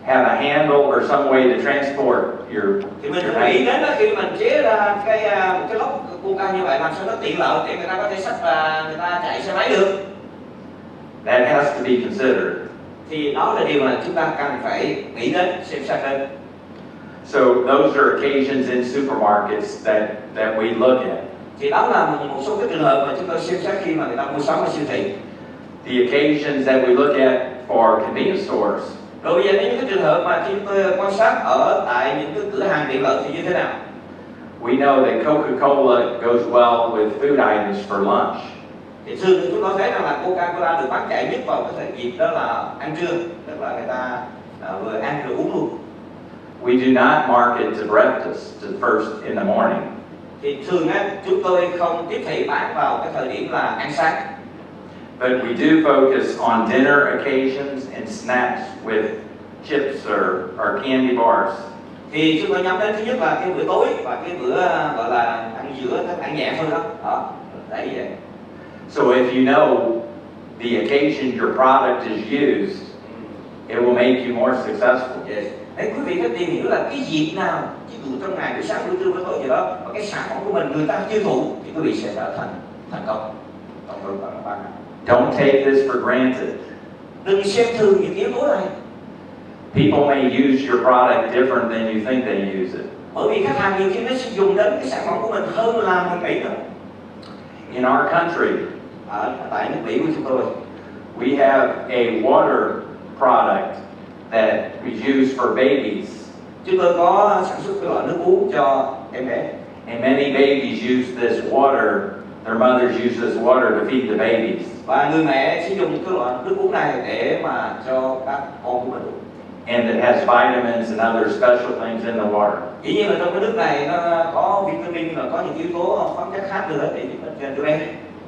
have a handle or some way to transport your. Thì mình phải nghĩ đến đó, khi mình chế ra cái lốc Coca như vậy làm sao nó tiện lợi để người ta có thể xách và người ta chạy xe máy được. That has to be considered. Thì đó là điều mà chúng ta cần phải nghĩ đến, xem xét đến. So those are occasions in supermarkets that we look at. Thì đó là một số cái trường hợp mà chúng tôi xem xét khi mà người ta mua sắm ở siêu thị. The occasions that we look at for convenience stores. Rồi bây giờ những cái trường hợp mà khi chúng tôi quan sát ở tại những cái cửa hàng tiện lợi thì như thế nào? We know that Coca-Cola goes well with food items for lunch. Thì thường thì chúng tôi thấy rằng là Coca-Cola được bán chạy nhất vào cái thời dịp đó là ăn trưa, tức là người ta vừa ăn vừa uống luôn. We do not market to breakfast to first in the morning. Thì thường á, chúng tôi không tiếp thị bán vào cái thời điểm là ăn sáng. But we do focus on dinner occasions and snacks with chips or candy bars. Thì chúng tôi nhắm đến thứ nhất là cái bữa tối và cái bữa gọi là ăn giữa, tức ăn nhẹ thôi đó. Đó, đấy vậy. So if you know the occasion your product is used, it will make you more successful. Yes. Đấy, quý vị phải tìm hiểu là cái dịp nào, ví dụ trong ngày, buổi sáng, buổi trưa, buổi tối gì đó, và cái sản phẩm của mình người ta tiêu thụ thì quý vị sẽ trở thành công. Don't take this for granted. Đừng xem thường những yếu tố này. People may use your product different than you think they use it. Bởi vì khách hàng nhiều khi nó sẽ dùng đến cái sản phẩm của mình hơn là mình nghĩ nữa. In our country, tại nước Mỹ của chúng tôi, we have a water product that we use for babies. Chúng tôi có sản xuất cái loại nước uống cho em bé. And many babies use this water, their mothers use this water to feed the babies. Và người mẹ sử dụng cái loại nước uống này để mà cho các con của mình uống. And it has vitamins and other special things in the water. Dĩ nhiên là trong cái nước này nó có vitamin và có những yếu tố khoáng chất khác nữa để giúp ích cho đứa bé.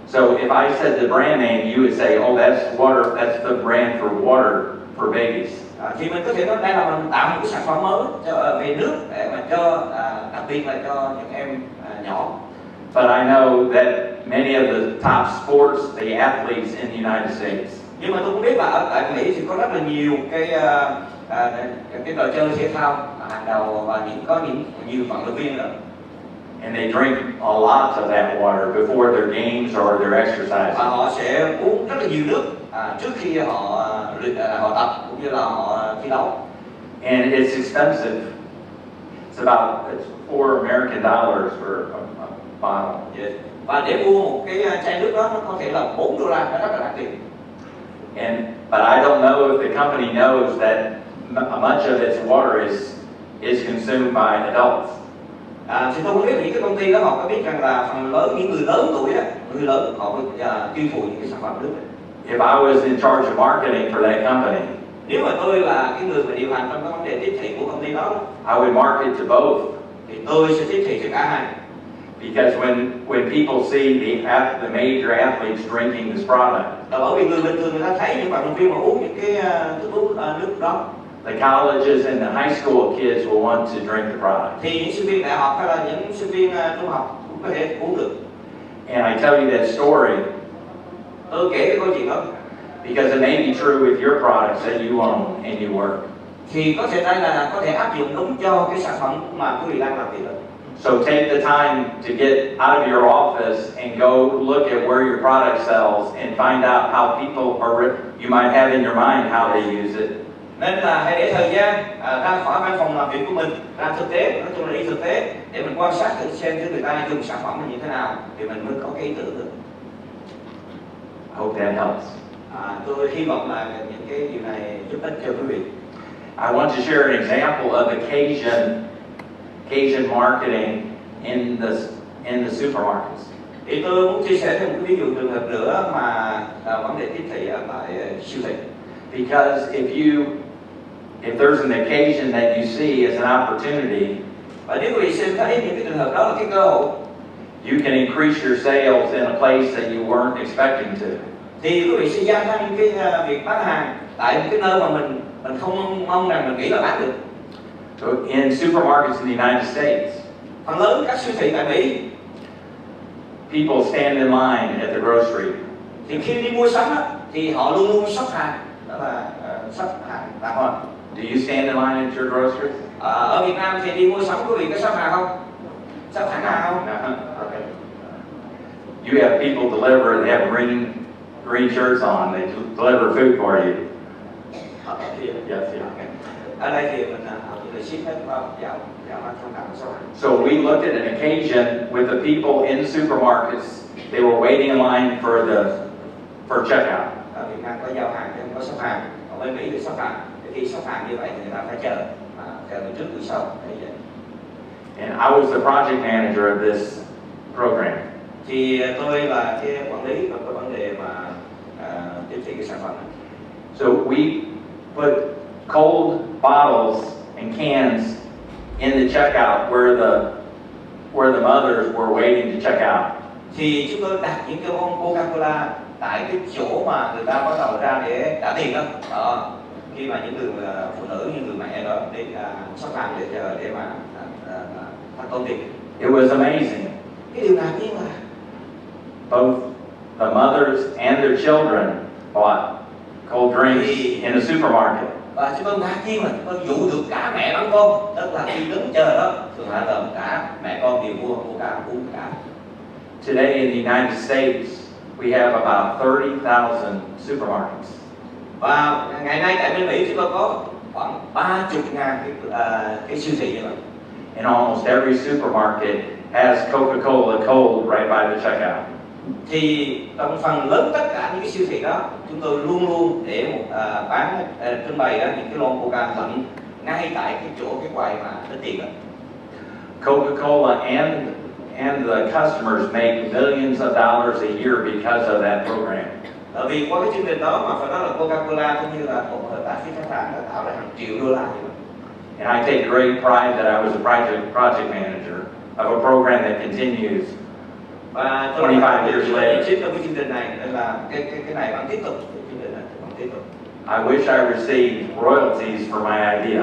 So if I said the brand name, you would say, oh, that's the brand for water for babies. Thì mình có thể nói đây là mình tạo một cái sản phẩm mới về nước để mà cho đặc biệt là cho những em nhỏ. But I know that many of the top sports, the athletes in the United States. Nhưng mà tôi cũng biết là ở tại Mỹ thì có rất là nhiều cái trò chơi thể thao hàng đầu và có nhiều vận động viên nữa. And they drink a lot of that water before their games or their exercises. Và họ sẽ uống rất là nhiều nước trước khi họ tập cũng như là họ thi đấu. And it's expensive. It's $4 American for a bottle. Yes. Và để mua một cái chai nước đó nó có thể là $4, nó rất là đắt tiền. But I don't know if the company knows that much of its water is consumed by adults. Thì tôi không biết những cái công ty đó họ có biết rằng là phần lớn những người lớn tuổi á, người lớn họ tiêu thụ những cái sản phẩm nước này. If I was in charge of marketing for that company, nếu mà tôi là cái người mà điều hành trong cái vấn đề tiếp thị của công ty đó, I would market to both. Thì tôi sẽ tiếp thị cho cả hai. Because when people see the major athletes drinking this product, bởi vì người bình thường người ta thấy những vận động viên mà uống những cái nước đó, The colleges and the high school kids will want to drink the product. Thì những sinh viên đại học hay là những sinh viên trung học cũng có thể uống được. And I tell you that story Tôi kể cái câu chuyện đó because it may be true with your products that you own and you work. thì có thể đây là có thể áp dụng đúng cho cái sản phẩm mà quý vị đang làm việc đó. So take the time to get out of your office and go look at where your product sells and find out how people are, you might have in your mind how they use it. Nên là hãy để thời gian ra khỏi văn phòng làm việc của mình, ra thực tế, nói chung là đi thực tế để mình quan sát thử xem người ta dùng sản phẩm như thế nào thì mình mới có cái ý tưởng được. I hope that helps. Tôi hy vọng là những cái điều này giúp ích cho quý vị. I want to share an example of occasion marketing in the supermarkets. Thì tôi muốn chia sẻ thêm một ví dụ trường hợp nữa mà vấn đề tiếp thị ở tại siêu thị. Because if there's an occasion that you see as an opportunity, Và nếu quý vị xem thấy những cái trường hợp đó là cái cơ hội, you can increase your sales in a place that you weren't expecting to. thì quý vị sẽ gia tăng cái việc bán hàng tại một cái nơi mà mình không mong rằng mình nghĩ là bán được. So in supermarkets in the United States, Phần lớn các siêu thị tại Mỹ people stand in line at the grocery. thì khi đi mua sắm á, thì họ luôn luôn shop hàng, đó là shop hàng đàng hoàng. Do you stand in line at your grocery? Ở Việt Nam thì đi mua sắm quý vị có shop hàng không? Shop thẳng hàng không? Okay. You have people deliver, they have green shirts on, they deliver food for you. Yes, yeah. Ở đây thì mình người ship hết vào dạo không cần shop hàng. So we looked at an occasion with the people in supermarkets. They were waiting in line for checkout. Ở Việt Nam có giao hàng chứ không có shop hàng. Ở bên Mỹ thì shop hàng. Khi shop hàng như vậy thì người ta phải chờ người trước người sau. And I was the project manager of this program. Thì tôi là cái quản lý và cái vấn đề mà tiếp thị cái sản phẩm này. So we put cold bottles and cans in the checkout where the mothers were waiting to check out. Thì chúng tôi đặt những cái bông Coca-Cola tại cái chỗ mà người ta bắt đầu ra để trả tiền đó. Khi mà những người phụ nữ, những người mẹ đó đi shop hàng để chờ để mà thanh toán tiền. It was amazing. Cái điều ngạc nhiên là both the mothers and their children bought cold drinks in the supermarket. Và chúng tôi ngạc nhiên là chúng tôi dụ được cả mẹ lẫn con, tức là khi đứng chờ đó thường là cả mẹ con đều mua Coca uống cả. Today in the United States, we have about 30,000 supermarkets. Và ngày nay tại bên Mỹ chúng tôi có khoảng 30.000 cái siêu thị như vậy. And almost every supermarket has Coca-Cola cold right by the checkout. Thì trong phần lớn tất cả những cái siêu thị đó, chúng tôi luôn luôn để một trưng bày đó những cái lon Coca lạnh ngay tại cái chỗ cái quầy mà tính tiền đó. Coca-Cola and the customers make millions of dollars a year because of that program. Bởi vì qua cái chương trình đó mà phải nói là Coca-Cola cũng như là một hợp tác với khách hàng đã tạo ra hàng triệu đô la như vậy. And I take great pride that I was a project manager of a program that continues. Và 25 years later. Chính trong cái chương trình này nên là cái này vẫn tiếp tục, chương trình này vẫn tiếp tục. I wish I received royalties for my idea.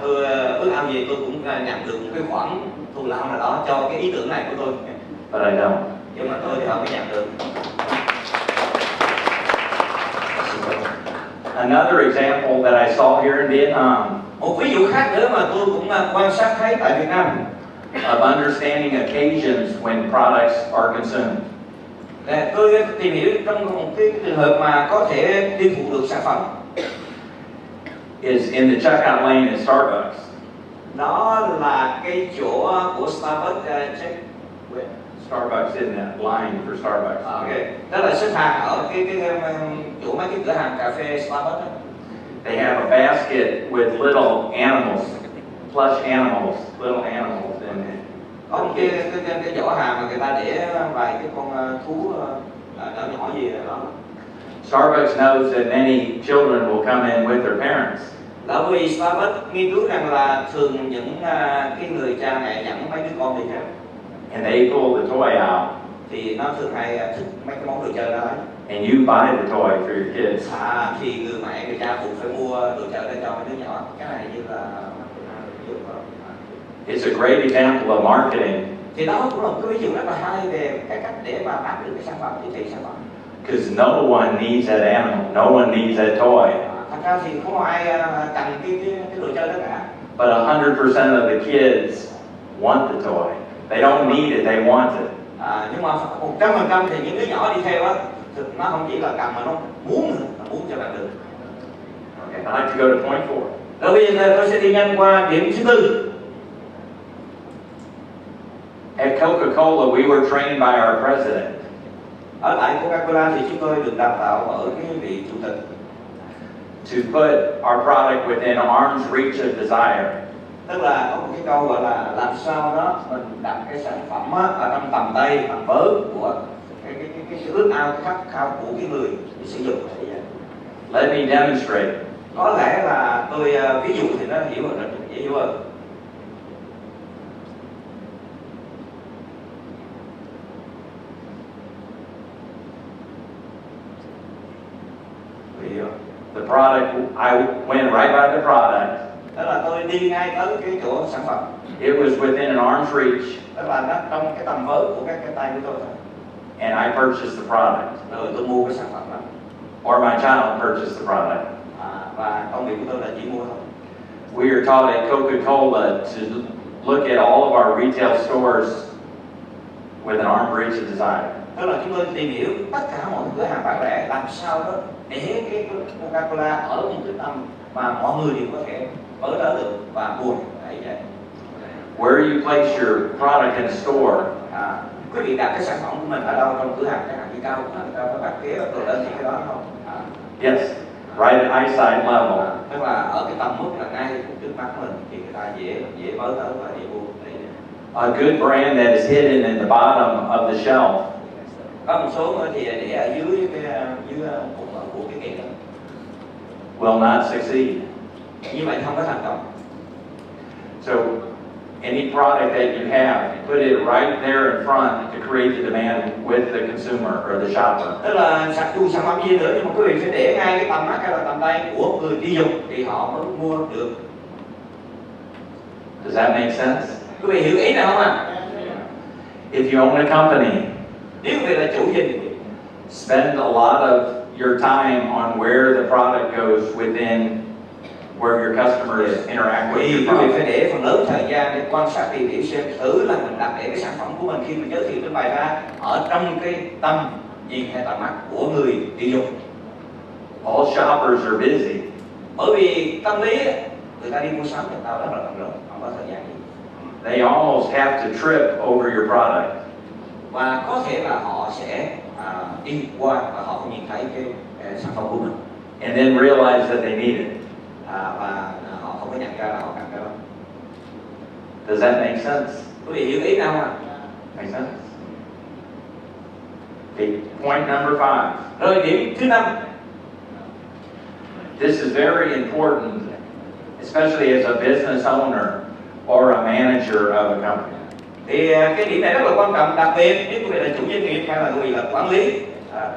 Tôi ước ao gì tôi cũng nhận được một cái khoản thù lao nào đó cho cái ý tưởng này của tôi. But I don't. Nhưng mà tôi thì không có nhận được. Another example that I saw here in Vietnam. Một ví dụ khác nữa mà tôi cũng quan sát thấy tại Việt Nam. Of understanding occasions when products are consumed. Tôi tìm hiểu trong một cái trường hợp mà có thể tiêu thụ được sản phẩm. Is in the checkout lane at Starbucks. Đó là cái chỗ của Starbucks Starbucks in that line for Starbucks. Okay. Đó là xếp hàng ở cái chỗ mấy cái cửa hàng cà phê Starbucks đó. They have a basket with little animals, plush animals, little animals in it. Có một cái giỏ hàng mà người ta để vài cái con thú nhỏ nhỏ gì đó. Starbucks knows that many children will come in with their parents. Bởi vì Starbucks nghiên cứu rằng là thường những cái người cha mẹ dẫn mấy đứa con đi theo. And they pull the toy out. Thì nó thường hay thích mấy cái món đồ chơi đó. and you buy the toy for your kids. Thì người mẹ người cha cũng phải mua đồ chơi để cho mấy đứa nhỏ. Cái này như là It's a great example of marketing. Thì đó cũng là một cái ví dụ rất là hay về cái cách để mà bán được cái sản phẩm, tiếp thị sản phẩm. Because no one needs that animal, no one needs that toy. Thật ra thì không ai cần cái đồ chơi đó cả. But 100% of the kids want the toy. They don't need it, they want it. Nhưng mà 100% thì những đứa nhỏ đi theo á, thực nó không chỉ là cần mà nó muốn nữa, nó muốn cho bạn được. Okay, I'd like to go to point 4. Rồi bây giờ tôi sẽ đi nhanh qua điểm thứ tư. At Coca-Cola, we were trained by our president. Ở tại Coca-Cola thì chúng tôi được đào tạo ở cái vị chủ tịch. To put our product within arm's reach of desire. Tức là có một cái câu gọi là làm sao đó mình đặt cái sản phẩm á, ở trong tầm tay, tầm với của cái ước ao, cái khát khao của cái người sử dụng. Let me demonstrate. Có lẽ là tôi ví dụ thì nó hiểu hơn, dễ hiểu hơn. The product, I went right by the product. Đó là tôi đi ngay tới cái chỗ sản phẩm. It was within an arm's reach. Tức là nó trong cái tầm với của các cái tay của tôi thôi. And I purchased the product. Rồi tôi mua cái sản phẩm đó. Or my child purchased the product. Và công việc của tôi là chỉ mua thôi. We are taught at Coca-Cola to look at all of our retail stores with an arm's reach of desire. Tức là chúng tôi tìm hiểu tất cả mọi cửa hàng bán lẻ làm sao đó để cái Coca-Cola ở một cái tầm mà mọi người đều có thể tới đó được và mua. Where you place your product in a store. Quý vị đặt cái sản phẩm của mình ở đâu trong cửa hàng, chẳng hạn như cao, người ta có đặt ghế ở từ lên cái đó không? Yes, right at eyesight level. Tức là ở cái tầm mức là ngay trước mắt mình thì người ta dễ tới và dễ mua. A good brand that is hidden in the bottom of the shelf. Có một số thì để ở dưới cùng của cái kệ đó. Will not succeed. Như vậy không có thành công. So any product that you have, put it right there in front to create the demand with the consumer or the shopper. Tức là dù sản phẩm gì nữa nhưng mà quý vị phải để ngay cái tầm mắt hay là tầm tay của người tiêu dùng thì họ mới mua được. Does that make sense? Quý vị hiểu ý nào không ạ? If you own a company, nếu quý vị là chủ doanh nghiệp, spend a lot of your time on where the product goes within where your customers interact with your quý vị product. phải để phần lớn thời gian để quan sát tìm hiểu xem thử là mình đặt để cái sản phẩm của mình khi mình giới thiệu trên bài ra ở trong cái tầm nhìn hay tầm mắt của người tiêu dùng. All shoppers are busy. Bởi vì tâm lý người ta đi mua sắm người ta rất là bận rộn, không có thời gian gì. They almost have to trip over your product. Và có thể là họ sẽ đi qua và họ không nhìn thấy cái sản phẩm của mình. And then realize that they need it. Và họ không có nhận ra là họ cần cái đó. Does that make sense? Quý vị hiểu ý nào không ạ? Make sense? Okay, point number 5. Rồi điểm thứ 5. This is very important, especially as a business owner or a manager of a company. Thì cái điểm này rất là quan trọng, đặc biệt nếu quý vị là chủ doanh nghiệp hay là quý vị là quản lý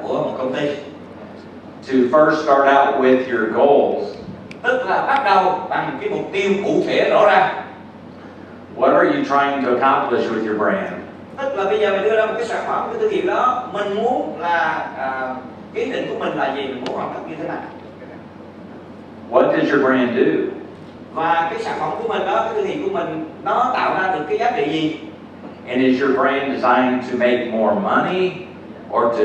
của một công ty. To first start out with your goals. Tức là bắt đầu bằng cái mục tiêu cụ thể rõ ràng. What are you trying to accomplish with your brand? Tức là bây giờ mình đưa ra một cái sản phẩm, cái thương hiệu đó, mình muốn là cái ý định của mình là gì, mình muốn hoàn tất như thế nào. What does your brand do? Và cái sản phẩm của mình đó, cái thương hiệu của mình nó tạo ra được cái giá trị gì? And is your brand designed to make more money or to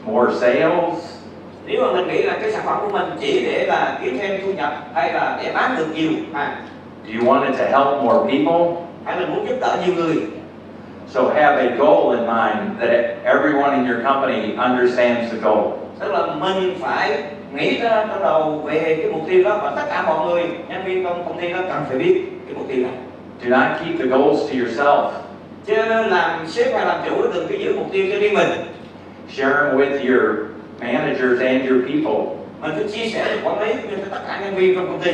more sales? Nếu mà mình nghĩ là cái sản phẩm của mình chỉ để là kiếm thêm thu nhập hay là để bán được nhiều hàng. Do you want it to help more people? Hay là muốn giúp đỡ nhiều người? So have a goal in mind that everyone in your company understands the goal. Tức là mình phải nghĩ ra trong đầu về cái mục tiêu đó và tất cả mọi người, nhân viên trong công ty đó cần phải biết cái mục tiêu này. Do not keep the goals to yourself. Chứ làm sếp hay làm chủ đừng cứ giữ mục tiêu cho riêng mình. Share them with your managers and your people. Mình phải chia sẻ với quản lý với tất cả nhân viên trong công ty.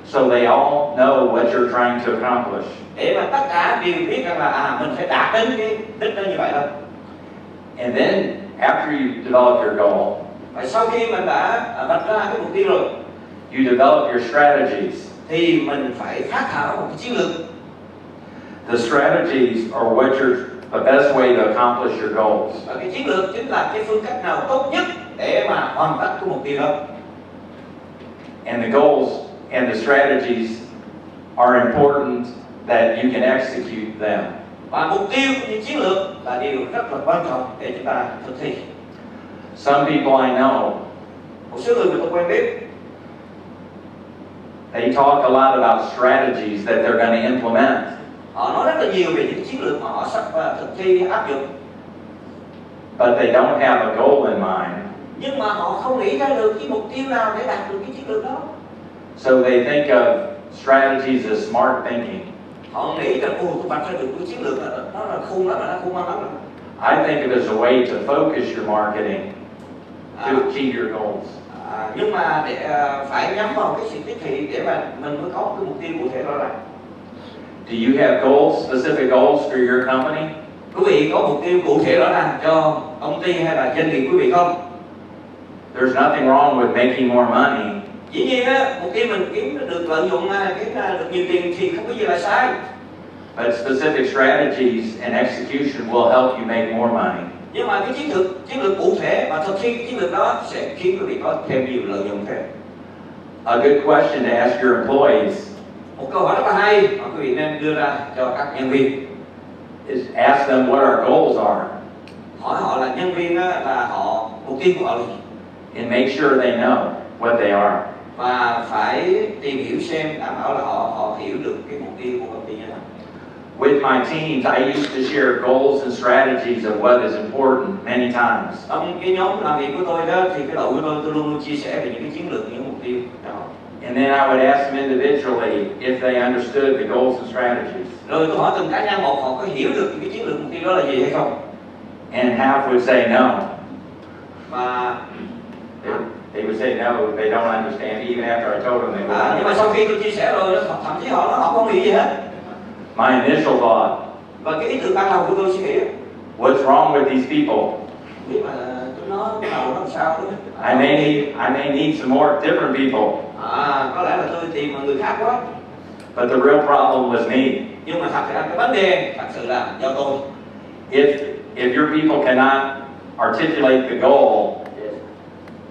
So they all know what you're trying to accomplish. Để mà tất cả đều biết rằng là mình phải đạt đến cái đích đó như vậy thôi. And then After you develop your goal, Và sau khi mình đã vạch ra cái mục tiêu rồi, you develop your strategies. thì mình phải phát thảo một cái chiến lược. The strategies are the best way to accomplish your goals. Và cái chiến lược chính là cái phương cách nào tốt nhất để mà hoàn tất cái mục tiêu đó. And the goals and the strategies are important that you can execute them. Và mục tiêu của những chiến lược là điều rất là quan trọng để chúng ta thực thi. Some people I know, Một số người tôi quen biết, they talk a lot about strategies that they're going to implement. họ nói rất là nhiều về những chiến lược mà họ sắp thực thi áp dụng. But they don't have a goal in mind. Nhưng mà họ không nghĩ ra được cái mục tiêu nào để đạt được cái chiến lược đó. So they think of strategies as smart thinking. Họ nghĩ rằng tôi vạch ra được cái chiến lược nó là khôn lắm, nó khôn ngoan lắm. I think of it as a way to focus your marketing to achieve your goals. Nhưng mà để phải nhắm vào cái sự tiếp thị để mà mình mới có cái mục tiêu cụ thể rõ ràng. Do you have goals, specific goals for your company? Quý vị có mục tiêu cụ thể rõ ràng cho công ty hay là doanh nghiệp quý vị không? There's nothing wrong with making more money. Dĩ nhiên á, mục tiêu mình kiếm được lợi nhuận, kiếm được nhiều tiền thì không có gì là sai. But specific strategies and execution will help you make more money. Nhưng mà cái chiến lược cụ thể và thực thi cái chiến lược đó sẽ khiến quý vị có thêm nhiều lợi nhuận thêm. A good question to ask your employees Một câu hỏi rất là hay mà quý vị nên đưa ra cho các nhân viên is ask them what our goals are hỏi họ là nhân viên là họ mục tiêu của họ là gì, and make sure they know what they are. và phải tìm hiểu xem đảm bảo là họ hiểu được cái mục tiêu của công ty như thế nào. With my teams, I used to share goals and strategies of what is important many times. Trong cái nhóm làm việc của tôi đó thì cái đội của tôi luôn luôn chia sẻ về những cái chiến lược, những mục tiêu đó. And then I would ask them individually if they understood the goals and strategies. Rồi tôi hỏi từng cá nhân một, họ có hiểu được những cái chiến lược mục tiêu đó là gì hay không? And half would say no. Và They would say no, they don't understand even after I told them they would. nhưng mà sau khi tôi chia sẻ rồi, thậm chí họ nói họ không nghĩ gì hết. My initial thought, Và cái ý tưởng ban đầu của tôi suy nghĩ, what's wrong with these people? biết mà tôi nói cái đầu nó làm sao đó. I may need some more different people. Có lẽ là tôi tìm một người khác quá. But the real problem was me. Nhưng mà thật ra cái vấn đề thật sự là do tôi. If your people cannot articulate the goal,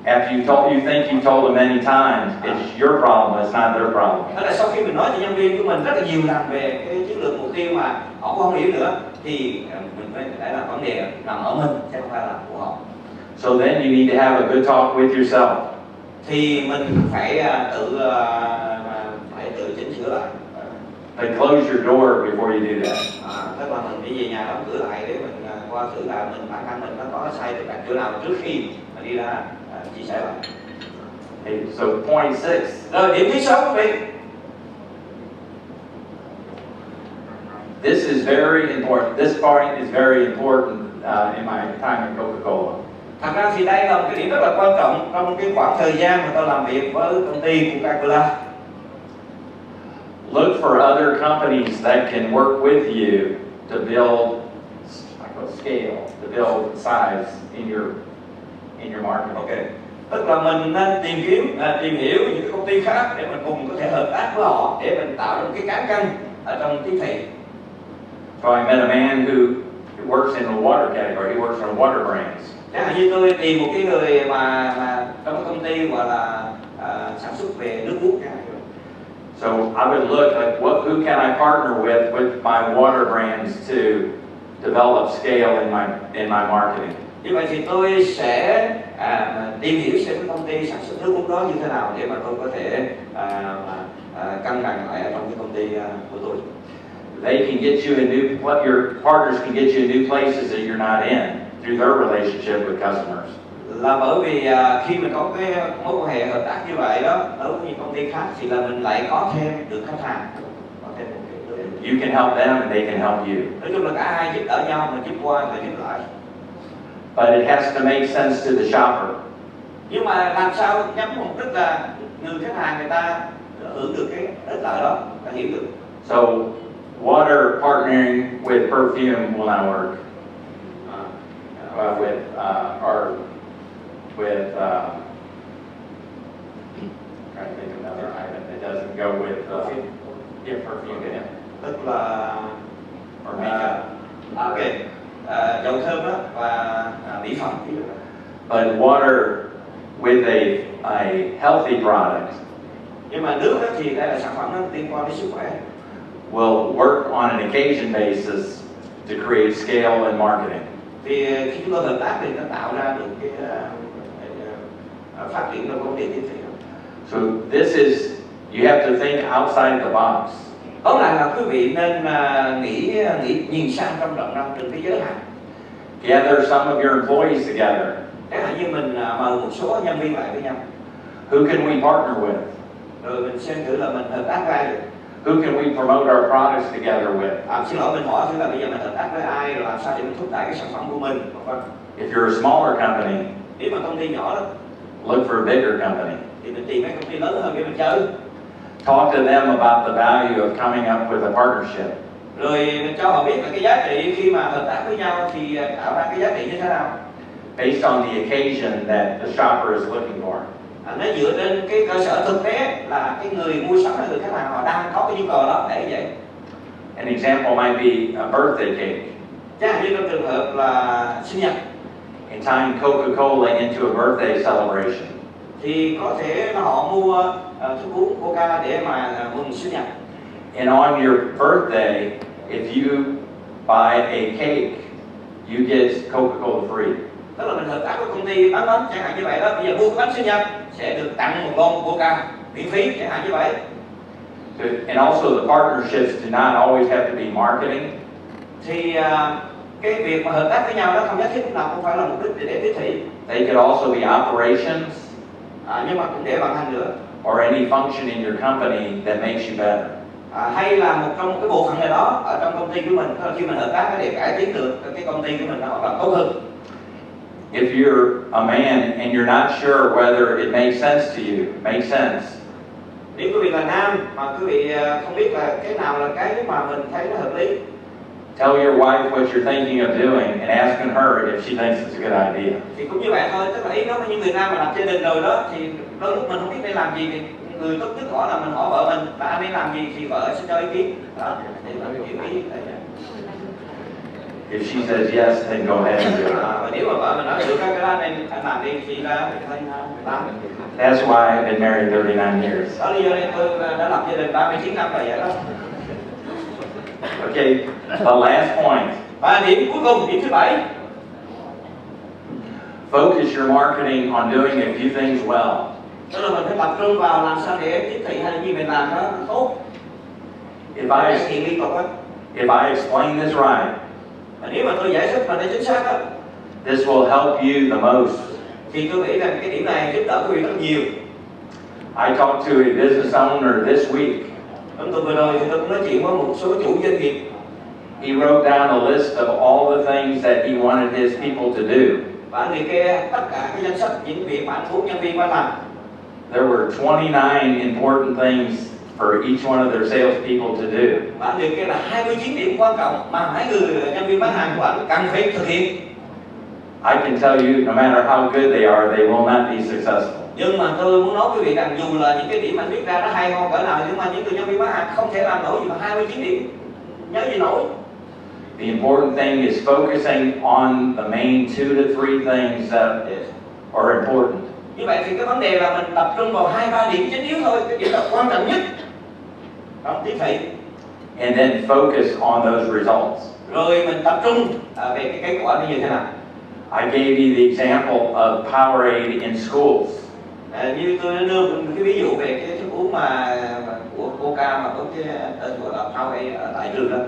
after you think you told them many times, it's your problem, it's not their problem. Đó là sau khi mình nói cho nhân viên của mình rất là nhiều lần về cái chiến lược mục tiêu mà họ không hiểu nữa, thì mình phải để là vấn đề nằm ở mình chứ không phải là của họ. So then you need to have a good talk with yourself. Thì mình phải tự chỉnh sửa lại. But close your door before you do that. Tức là mình đi về nhà đóng cửa lại để mình qua thử là bản thân mình nó có sai được chỗ nào trước khi mà đi ra chia sẻ lại. Okay, so point 6. Rồi điểm thứ 6 quý vị. This is very important. This point is very important in my time at Coca-Cola. Thật ra thì đây là một cái điểm rất là quan trọng trong cái khoảng thời gian mà tôi làm việc với công ty Coca-Cola. Look for other companies that can work with you to build scale, to build size in your market. Okay. Tức là mình nên tìm hiểu những cái công ty khác để mình cùng có thể hợp tác với họ để mình tạo ra một cái cán cân ở trong tiếp thị. So I met a man who works in the water category. He works on water brands. Chẳng hạn như tôi tìm một cái người mà trong cái công ty gọi là sản xuất về nước uống. So I would look like who can I partner with my water brands to develop scale in my marketing. Như vậy thì tôi sẽ tìm hiểu xem cái công ty sản xuất nước uống đó như thế nào để mà tôi có thể cân bằng lại ở trong cái công ty của tôi. They can get you your partners can get you in new places that you're not in through their relationship with customers. Là bởi vì khi mình có cái mối quan hệ hợp tác như vậy đó, đối với những công ty khác thì là mình lại có thêm được khách hàng. You can help them and they can help you. Nói chung là cả hai giúp đỡ nhau, mình giúp qua và giúp lại. But it has to make sense to the shopper. Nhưng mà làm sao nhắm mục đích là người khách hàng người ta hưởng được cái ích lợi đó, ta hiểu được. So water partnering with perfume will not work. trying to think of another item that doesn't go with perfume. Yeah. Tức là Or makeup. Ok, dầu thơm đó và mỹ phẩm. But water with a healthy product Nhưng mà nước đó thì đây là sản phẩm nó liên quan đến sức khỏe. will work on an occasion basis to create scale and marketing. Thì khi chúng tôi hợp tác thì nó tạo ra được cái phát triển trong công ty tiếp thị. So this is, you have to think outside the box. Tóm lại là quý vị nên nghĩ nhìn sang trong rộng ra đừng cái giới hạn. Gather some of your employees together. Chẳng hạn như mình mời một số nhân viên lại với nhau. Who can we partner with? Rồi mình xem thử là mình hợp tác với ai được. Who can we promote our products together with? Xin lỗi mình hỏi thử là bây giờ mình hợp tác với ai, rồi làm sao để mình thúc đẩy cái sản phẩm của mình. If you're a smaller company, nếu mà công ty nhỏ đó, look for a bigger company. thì mình tìm mấy công ty lớn hơn để mình chơi. Talk to them about the value of coming up with a partnership. Rồi mình cho họ biết là cái giá trị khi mà hợp tác với nhau thì tạo ra cái giá trị như thế nào. Based on the occasion that the shopper is looking for. Nó dựa trên cái cơ sở thực tế là cái người mua sắm hay người khách hàng họ đang có cái nhu cầu đó để vậy. An example might be a birthday cake. Chẳng hạn như trong trường hợp là sinh nhật. And tying Coca-Cola into a birthday celebration. Thì có thể là họ mua thức uống Coca để mà mừng sinh nhật. And on your birthday, if you buy a cake, you get Coca-Cola free. Tức là mình hợp tác với công ty bán bánh chẳng hạn như vậy đó. Bây giờ mua cái bánh sinh nhật sẽ được tặng một lon Coca miễn phí chẳng hạn như vậy. And also the partnerships do not always have to be marketing. Thì cái việc mà hợp tác với nhau đó không nhất thiết lúc nào không phải là mục đích để tiếp thị. They could also be operations. Nhưng mà cũng để vận hành nữa. Or any function in your company that makes you better. Hay là một trong cái bộ phận nào đó ở trong công ty của mình, khi mình hợp tác để cải tiến được cái công ty của mình nó làm tốt hơn. If you're a man and you're not sure whether it makes sense to you, make sense. Nếu quý vị là nam mà quý vị không biết là cái nào là cái mà mình thấy nó hợp lý. Tell your wife what you're thinking of doing and asking her if she thinks it's a good idea. Thì cũng như vậy thôi, tức là ý nói với những người nam mà lập gia đình rồi đó thì đôi lúc mình không biết nên làm gì thì người tốt nhất hỏi là mình hỏi vợ mình là anh nên làm gì thì vợ sẽ cho ý kiến. Đó, để mình hiểu ý. If she says yes, then go ahead and do it. Và nếu mà vợ mình nói được cái đó nên anh làm đi thì là làm. That's why I've been married 39 years. Đó lý do nên tôi đã lập gia đình 39 năm rồi vậy đó. Okay, the last point. Và điểm cuối cùng, điểm thứ 7. Focus your marketing on doing a few things well. Tức là mình phải tập trung vào làm sao để tiếp thị hay là gì mình làm nó tốt. If I explain this right, và nếu mà tôi giải thích mà nó chính xác đó, this will help you the most. Thì tôi nghĩ rằng cái điểm này giúp đỡ quý vị rất nhiều. I talked to a business owner this week. Trong tuần vừa rồi thì tôi cũng nói chuyện với một số chủ doanh nghiệp. He wrote down a list of all the things that he wanted his people to do. Và anh liệt kê tất cả cái danh sách những việc mà anh muốn nhân viên phải làm. There were 29 important things for each one of their salespeople to do. Và anh liệt kê là 29 điểm quan trọng mà mấy người nhân viên bán hàng của anh cần phải thực hiện. I can tell you, no matter how good they are, they will not be successful. Nhưng mà tôi muốn nói quý vị rằng dù là những cái điểm anh viết ra nó hay ho cỡ nào nhưng mà những người nhân viên bán hàng không thể làm nổi gì mà 29 điểm nhớ gì nổi. The important thing is focusing on the main 2 to 3 things that are important. Như vậy thì cái vấn đề là mình tập trung vào 2-3 điểm chính yếu thôi, cái điểm là quan trọng nhất trong tiếp thị. And then focus on those results. Rồi mình tập trung về cái kết quả như thế nào. I gave you the example of Powerade in schools. Như tôi đã đưa một cái ví dụ về cái thức uống mà của Coca mà có cái tên gọi là Powerade ở tại trường đó.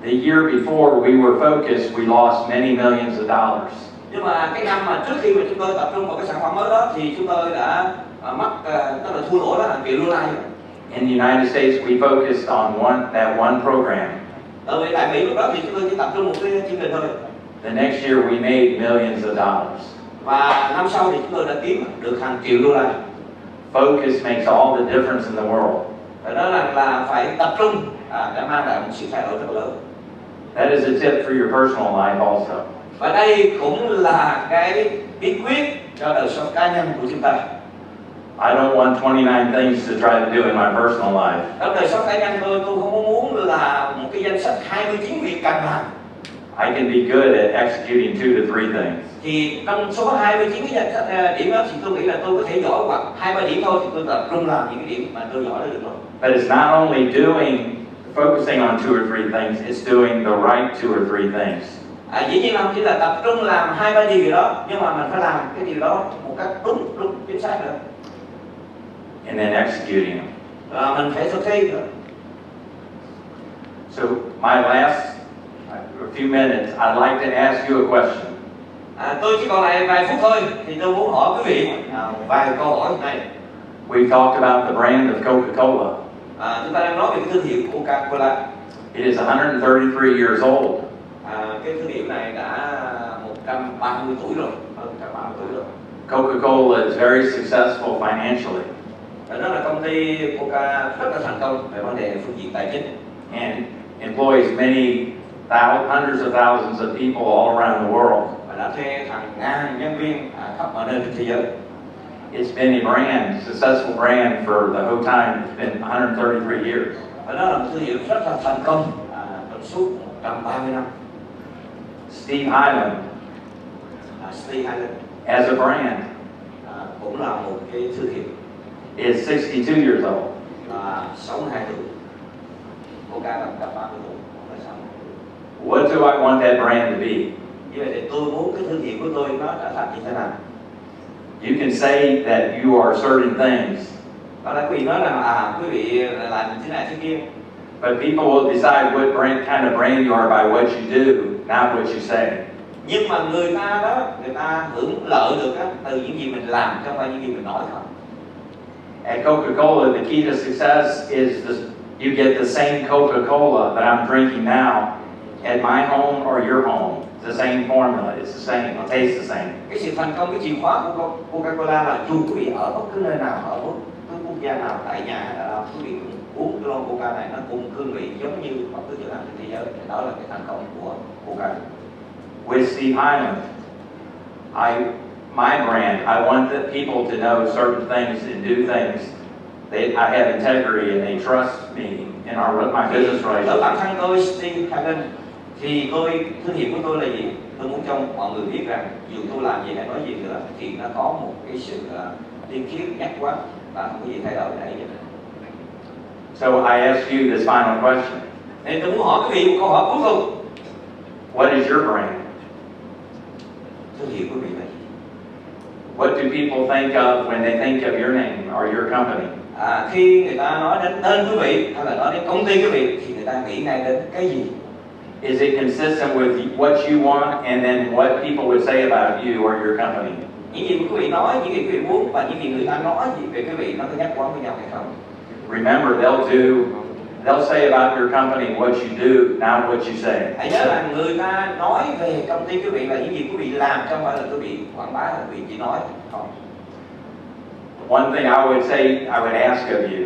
The year before we were focused, we lost many millions of dollars. Nhưng mà cái năm mà trước khi mà chúng tôi tập trung vào cái sản phẩm mới đó thì chúng tôi đã mất, tức là thua lỗ đó hàng triệu đô la. In the United States, we focused on that one program. Ở tại Mỹ lúc đó thì chúng tôi chỉ tập trung một cái chương trình thôi. The next year we made millions of dollars. Và năm sau thì chúng tôi đã kiếm được hàng triệu đô la. Focus makes all the difference in the world. Và đó là phải tập trung để mang lại một sự thay đổi rất lớn. That is a tip for your personal life also. Và đây cũng là cái bí quyết cho đời sống cá nhân của chúng ta. I don't want 29 things to try to do in my personal life. Trong đời sống cá nhân tôi không có muốn là một cái danh sách 29 việc cần làm. I can be good at executing 2 to 3 things. Thì trong số 29 cái danh sách điểm đó thì tôi nghĩ là tôi có thể giỏi hoặc 2-3 điểm thôi, thì tôi tập trung làm những cái điểm mà tôi giỏi là được rồi. But it's not only focusing on 2 or 3 things, it's doing the right 2 or 3 things. Dĩ nhiên không chỉ là tập trung làm 2-3 điều gì đó, nhưng mà mình phải làm cái điều đó một cách đúng chính xác nữa. And then executing them. Mình phải thực thi nữa. So my last few minutes, I'd like to ask you a question. Tôi chỉ còn lại vài phút thôi, thì tôi muốn hỏi quý vị vài câu hỏi này. We've talked about the brand of Coca-Cola. Chúng ta đang nói về cái thương hiệu Coca-Cola. It is 133 years old. Cái thương hiệu này đã 130 tuổi rồi, hơn 130 tuổi rồi. Coca-Cola is very successful financially. Và nó là công ty Coca rất là thành công về vấn đề phương diện tài chính. And employs many hundreds of thousands of people all around the world. Và đã thuê hàng ngàn nhân viên khắp mọi nơi trên thế giới. It's been a successful brand for the whole time. It's been 133 years. Và nó là một thương hiệu rất là thành công trong suốt 130 năm. Steve Highland, Steve Highland, as a brand, cũng là một cái thương hiệu. Is 62 years old. Là 62 tuổi. Coca là 30 tuổi. What do I want that brand to be? Như vậy thì tôi muốn cái thương hiệu của tôi nó trở thành như thế nào? You can say that you are certain things. Có lẽ quý vị nói rằng quý vị làm thế này thế kia. But people will decide what kind of brand you are by what you do, not what you say. Nhưng mà người ta hưởng lợi được từ những gì mình làm, chứ không phải những gì mình nói không. At Coca-Cola, the key to success is you get the same Coca-Cola that I'm drinking now at my home or your home. It's the same formula. It's the same. It tastes the same. Cái sự thành công, cái chìa khóa của Coca-Cola là dù quý vị ở bất cứ nơi nào, ở bất cứ quốc gia nào, tại nhà quý vị cũng uống cái lon Coca này, nó cùng hương vị giống như bất cứ chỗ nào trên thế giới. Đó là cái thành công của Coca. With Steve Highland, my brand, I want the people to know certain things and do things. I have integrity and they trust me in my business relationship. Ở bản thân tôi, Steve Highland, thì thương hiệu của tôi là gì? Tôi muốn cho mọi người biết rằng dù tôi làm gì hay nói gì nữa thì nó có một cái sự tiên khiết nhất quán và không có gì thay đổi để vậy. So I ask you this final question. Nên tôi muốn hỏi quý vị một câu hỏi cuối cùng. What is your brand? Thương hiệu quý vị là gì? What do people think of when they think of your name or your company? Khi người ta nói đến tên quý vị hay là nói đến công ty quý vị thì người ta nghĩ ngay đến cái gì? Is it consistent with what you want and then what people would say about you or your company? Những gì quý vị nói, những gì quý vị muốn và những gì người ta nói gì về quý vị nó có nhất quán với nhau hay không? Remember, they'll say about your company what you do, not what you say. Hãy nhớ là người ta nói về công ty quý vị là những gì quý vị làm, chứ không phải là quý vị quảng bá, là quý vị chỉ nói không. One thing I would say, I would ask of you.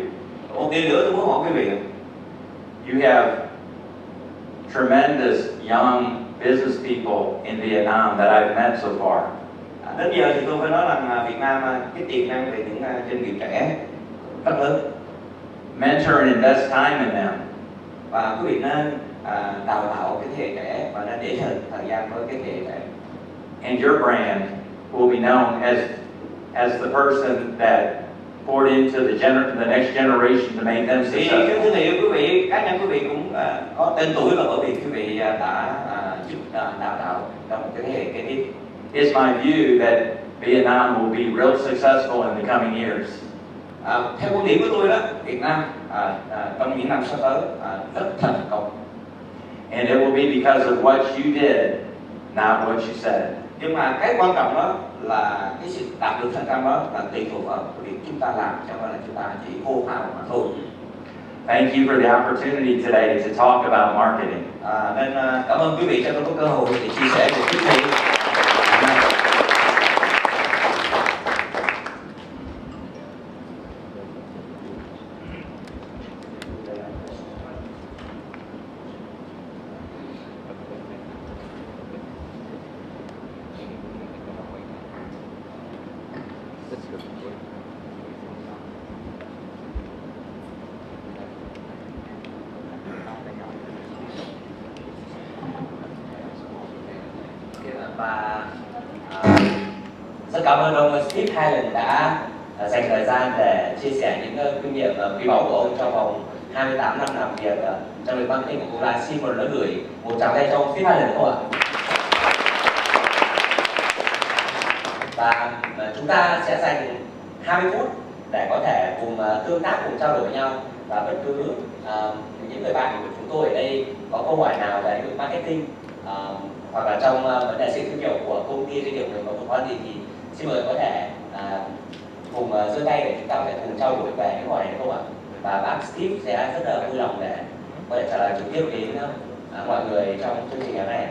Một điều nữa tôi muốn hỏi quý vị. You have tremendous young business people in Vietnam that I've met so far. Đến giờ thì tôi phải nói rằng Việt Nam cái tiềm năng về những doanh nghiệp trẻ rất lớn. Mentor and invest time in them. Và quý vị nên đào tạo cái thế hệ trẻ và nên để thời gian với cái thế hệ trẻ. And your brand will be known as the person that poured into the next generation to make them Thì successful. cái thương hiệu quý vị, cá nhân quý vị cũng có tên tuổi là bởi vì quý vị đã giúp đào tạo trong một cái thế hệ kế tiếp. It's my view that Vietnam will be real successful in the coming years. Theo quan điểm của tôi đó, Việt Nam trong những năm sắp tới rất thành công. And it will be because of what you did, not what you said. Nhưng mà cái quan trọng đó là cái sự đạt được thành công đó là tùy thuộc vào việc chúng ta làm, chứ không phải là chúng ta chỉ hô hào mà thôi. Thank you for the opportunity today to talk about marketing. Nên cảm ơn quý vị cho tôi có cơ hội để chia sẻ về cái gì. Và rất cảm ơn ông Steve Highland đã dành thời gian để chia sẻ những kinh nghiệm quý báu của ông trong vòng 28 năm làm việc trong lĩnh marketing của Coca-Cola. Xin một lần nữa gửi một tràng tay cho ông Steve Highland được không ạ? Và chúng ta sẽ dành 20 phút để có thể cùng tương tác, cùng trao đổi với nhau. Và bất cứ những người bạn của chúng tôi ở đây có câu hỏi nào về lĩnh vực marketing hoặc là trong vấn đề xây thương hiệu của công ty, doanh nghiệp mình có câu hỏi gì thì xin mời có thể cùng giơ tay để chúng ta có thể cùng trao đổi về những câu hỏi này không ạ? Và bác Steve sẽ rất là vui lòng để có thể trả lời trực tiếp đến mọi người trong chương trình ngày hôm nay.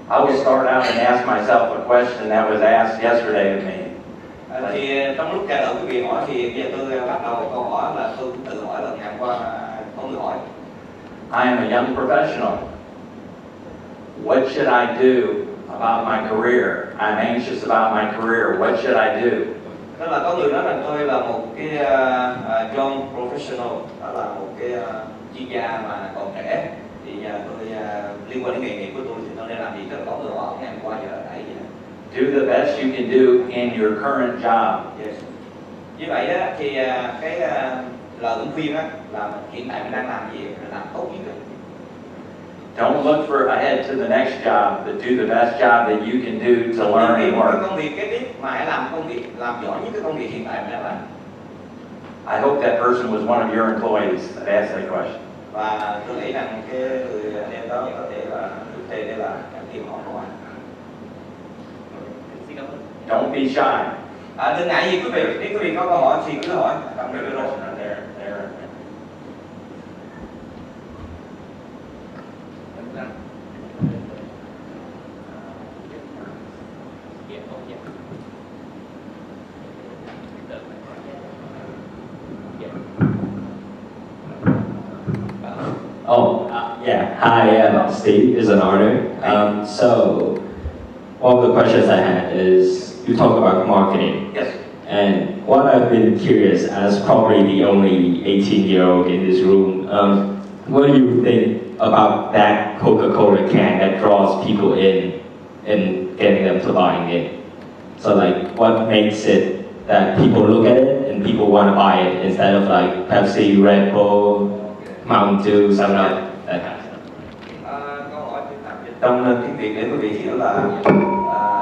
I will start out and ask myself a question that was asked yesterday of me. Thì trong lúc trả lời quý vị hỏi thì bây giờ tôi bắt đầu câu hỏi là tôi cũng tự hỏi là ngày hôm qua có người hỏi. I am a young professional. What should I do about my career? I'm anxious about my career. What should I do? Tức là có người nói rằng tôi là một cái young professional, đó là một cái chuyên gia mà còn trẻ. Thì tôi liên quan đến nghề nghiệp của tôi thì tôi nên làm gì? Tức là có người hỏi ngày hôm qua giờ tại gì? Do the best you can do in your current job. Yes. Như vậy đó thì cái lời khuyên khuyên á là hiện tại mình đang làm gì mình làm tốt nhất được. Don't look for ahead to the next job, but do the best job that you can do to learn and work. Công việc kế tiếp mà hãy làm công việc làm giỏi nhất cái công việc hiện tại mình đang làm. I hope that person was one of your employees that asked that question. Và tôi nghĩ rằng cái người anh em đó có thể là thực tế đây là các team họ của anh. Don't be shy. Đừng ngại gì quý vị, nếu quý vị có câu hỏi thì cứ hỏi. Yeah. Hi, Steve. It's an honor. So, one of the questions I had is, you talk about marketing. Yes. And what I've been curious, as probably the only 18-year-old in this room, what do you think about that Coca-Cola can that draws people in and getting them to buying it? So like, what makes it that people look at it and people want to buy it instead of like Pepsi, Red Bull, Mountain Dew, 7-Up, that kind of stuff? Câu hỏi trong tiếng Việt để quý vị hiểu là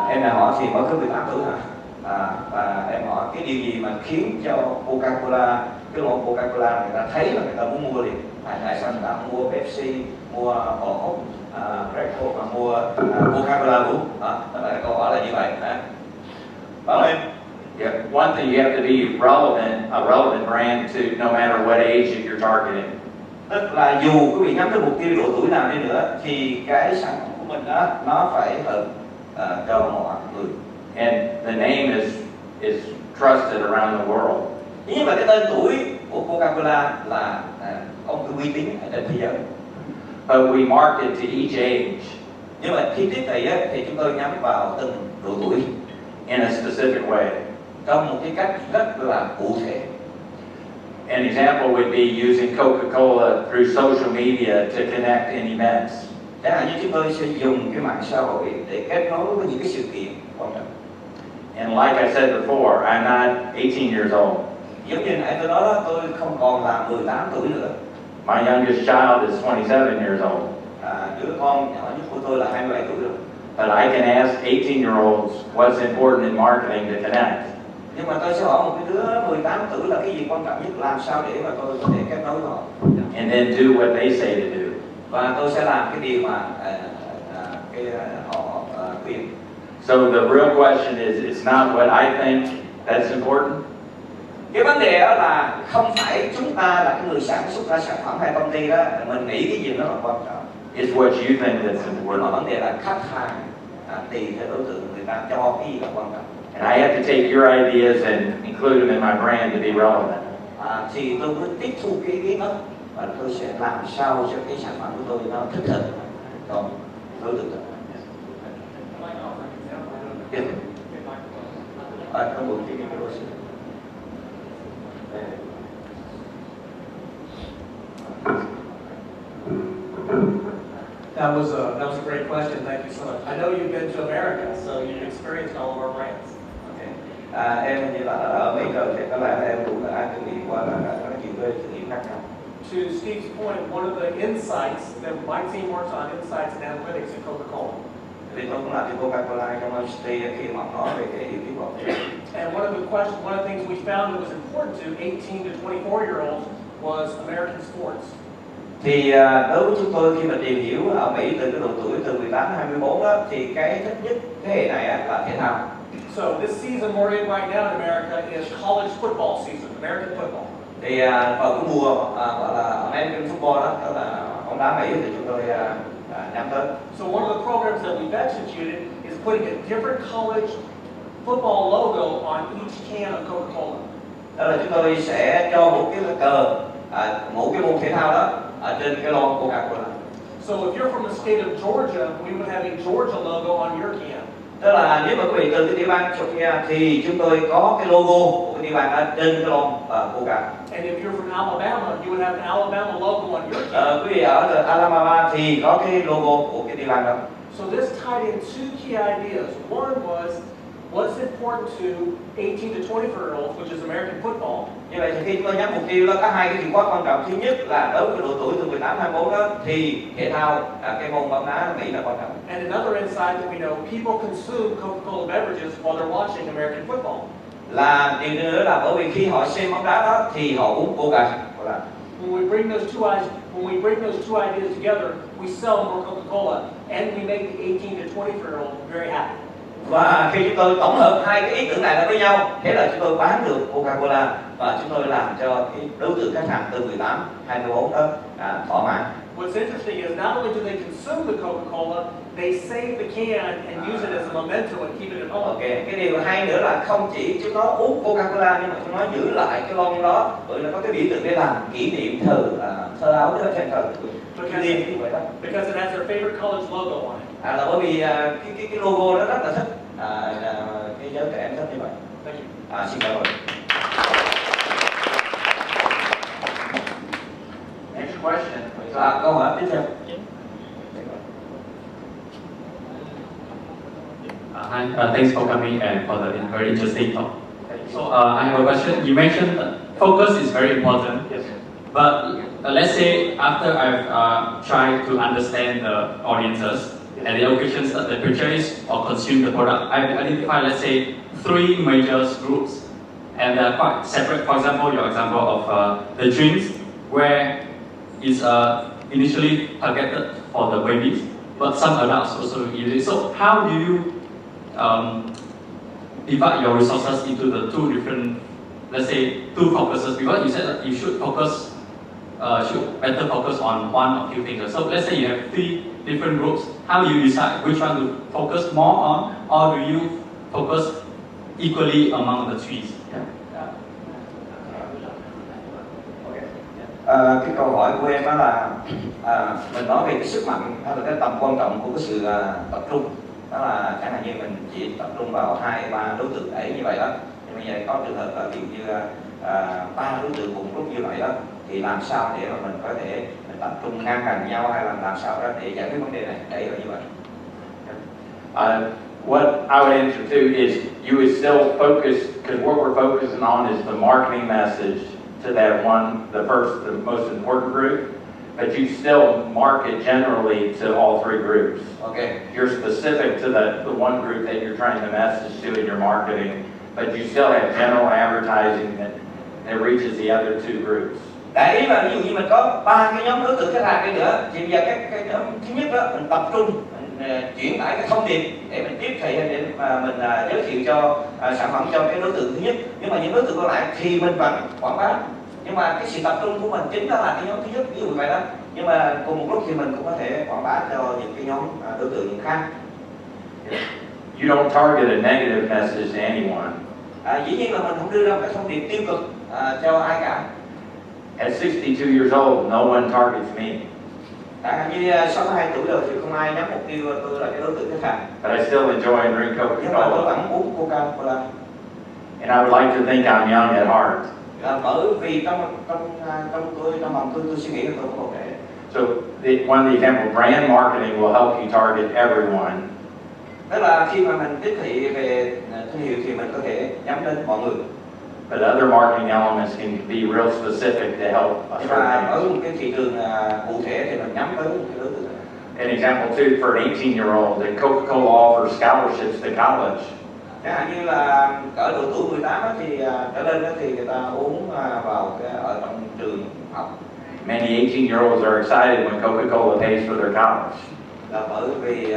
em đang hỏi thì mới có 18 tuổi hả? Và em hỏi cái điều gì mà khiến cho Coca-Cola, cái mẫu Coca-Cola người ta thấy là người ta muốn mua liền. Tại sao người ta không mua Pepsi, mua bò hút, Red Bull mà mua Coca-Cola uống? Đó là câu hỏi là như vậy. Bảo em. Yeah. One thing you have to be relevant, a relevant brand to no matter what age that you're targeting. Tức là dù quý vị nhắm tới mục tiêu độ tuổi nào đi nữa thì cái sản phẩm của mình đó nó phải hợp cho mọi người. And the name is trusted around the world. Nhưng mà cái tên tuổi của Coca-Cola là có một cái uy tín ở trên thế giới. But we market to each age. Nhưng mà khi tiếp thị thì chúng tôi nhắm vào từng độ tuổi in a specific way. trong một cái cách rất là cụ thể. An example would be using Coca-Cola through social media to connect in events. Chẳng hạn như chúng tôi sẽ dùng cái mạng xã hội để kết nối với những cái sự kiện quan trọng. And like I said before, I'm not 18 years old. Giống như nãy tôi nói đó, tôi không còn là 18 tuổi nữa. My youngest child is 27 years old. Đứa con nhỏ nhất của tôi là 27 tuổi rồi. But I can ask 18-year-olds what's important in marketing to connect. Nhưng mà tôi sẽ hỏi một cái đứa 18 tuổi là cái gì quan trọng nhất, làm sao để mà tôi có thể kết nối với họ. And then do what they say to do. Và tôi sẽ làm cái điều mà họ khuyên. So the real question is, it's not what I think that's important. Cái vấn đề đó là không phải chúng ta là cái người sản xuất ra sản phẩm hay công ty đó, mình nghĩ cái gì nó là quan trọng. It's what you think that's Mà important. vấn đề là khách hàng tùy theo đối tượng người ta cho cái gì là quan trọng. And I have to take your ideas and include them in my brand to be relevant. Thì tôi mới tiếp thu cái ý kiến đó và tôi sẽ làm sao cho cái sản phẩm của tôi nó thích hợp cho đối tượng đó. Yes. Không buồn cái micro xin. That was a great question. Thank you so much. I know you've been to America, so you've experienced all of our brands. Okay. Em như là ở Mỹ rồi thì có lẽ là em cũng đã kinh nghiệm qua là nói chuyện với thương hiệu khác nhau. To Steve's point, one of the insights that my team works on, insights and analytics at Coca-Cola. Vì tôi cũng làm cho Coca-Cola trong MST khi mà nói về cái hiểu biết của And one of the things we found that was important to 18 to 24-year-olds was American sports. Thì đối với chúng tôi khi mà tìm hiểu ở Mỹ từ cái độ tuổi từ 18 đến 24 đó, thì cái thích nhất thế hệ này là thể thao. So this season we're in right now in America is college football season, American football. Thì vào cái mùa gọi là American football đó là bóng đá Mỹ thì chúng tôi nhắm tới. So one of the programs that we've executed is putting a different college football logo on each can of Coca-Cola. Đó là chúng tôi sẽ cho một cái cờ, một cái môn thể thao đó ở trên cái lon Coca-Cola. So if you're from the state of Georgia, we would have a Georgia logo on your can. Tức là nếu mà quý vị từ cái địa bàn Georgia thì chúng tôi có cái logo của cái địa bàn ở trên cái lon Coca. And if you're from Alabama, you would have an Alabama logo on your can. Quý vị ở Alabama thì có cái logo của cái địa bàn đó. So this tied in two key ideas. One was what's important to 18 to 24-year-olds, which is American football. Như vậy thì khi chúng tôi nhắm mục tiêu đó, có hai cái từ khóa quan trọng. Thứ nhất là đối với độ tuổi từ 18 đến 24 đó thì thể thao, cái môn bóng đá Mỹ là quan trọng. And another insight that we know, people consume Coca-Cola beverages while they're watching American football. Là điều nữa là bởi vì khi họ xem bóng đá đó thì họ uống Coca-Cola. When we bring those two ideas together, we sell more Coca-Cola and we make the 18 to 24-year-old very happy. Và khi chúng tôi tổng hợp hai cái ý tưởng này lại với nhau, thế là chúng tôi bán được Coca-Cola và chúng tôi làm cho cái đối tượng khách hàng từ 18 24 đó thỏa mãn. What's interesting is not only do they consume the Coca-Cola, they save the can and use it as a memento and keep it at home. Okay. Cái điều hay nữa là không chỉ chúng nó uống Coca-Cola nhưng mà chúng nó giữ lại cái lon đó, bởi nó có cái biểu tượng để làm kỷ niệm thờ áo đó trên cờ. Because it has their favorite college logo on it. Là bởi vì cái logo đó rất là thích, cái giới trẻ em thích như vậy. Thank you. Xin cảm ơn. Next question. Câu hỏi tiếp theo. Hi, thanks for coming and for the very interesting talk. So I have a question. You mentioned that focus is very important. Yes. But let's say after I've tried to understand the audiences and the occasions that they purchase or consume the product, I've identified, let's say, 3 major groups, and they are quite separate. For example, your example of the drinks, where it's initially targeted for the babies, but some adults also use it. So how do you divide your resources into the 2 different, let's say, 2 focuses? Because you said that you should better focus on one or few things. So let's say you have 3 different groups. How do you decide which one to focus more on, or do you focus equally among the 3? Cái câu hỏi của em đó là mình nói về cái sức mạnh hay là cái tầm quan trọng của cái sự tập trung. Đó là chẳng hạn như mình chỉ tập trung vào 2-3 đối tượng ấy như vậy đó. Nhưng bây giờ có trường hợp là ví dụ như 3 đối tượng cùng lúc như vậy đó, thì làm sao để mà mình có thể tập trung ngang bằng nhau, hay làm sao đó để giải quyết vấn đề này, để như vậy. What I would answer to is you would still focus, because what we're focusing on is the marketing message to that one, the most important group, but you still market generally to all 3 groups. Okay. You're specific to the one group that you're trying to message to in your marketing, but you still have general advertising that reaches the other 2 groups. Đại ý là ví dụ như mình có 3 cái nhóm đối tượng khách hàng đi nữa, thì bây giờ cái nhóm thứ nhất đó mình tập trung, mình chuyển tải cái thông điệp để mình tiếp thị, để mà mình giới thiệu cho sản phẩm cho cái đối tượng thứ nhất. Nhưng mà những đối tượng còn lại thì mình vẫn quảng bá. Nhưng mà cái sự tập trung của mình chính đó là cái nhóm thứ nhất, ví dụ như vậy đó. Nhưng mà cùng một lúc thì mình cũng có thể quảng bá cho những cái nhóm đối tượng khác. You don't target a negative message to anyone. Dĩ nhiên là mình không đưa ra một cái thông điệp tiêu cực cho ai cả. At 62 years old, no one targets me. Như 62 tuổi rồi thì không ai nhắm mục tiêu tôi là cái đối tượng khách hàng. But I still enjoy and drink Nhưng mà tôi Coca-Cola. vẫn uống Coca-Cola. And I would like to think I'm young at heart. Bởi vì trong lòng tôi suy nghĩ là tôi có một trẻ. So one of the example, brand marketing will help you target everyone. Tức là khi mà mình tiếp thị về thương hiệu thì mình có thể nhắm đến mọi người. But other marketing elements can be real specific to help a Nhưng certain mà age. ở một cái thị trường cụ thể thì mình nhắm tới một cái đối tượng. An example too, for an 18-year-old, that Coca-Cola offers scholarships to college. Chẳng hạn như là ở độ tuổi 18 thì trở lên thì người ta uống vào ở trong trường học. Many 18-year-olds are excited when Coca-Cola pays for their college. Là bởi vì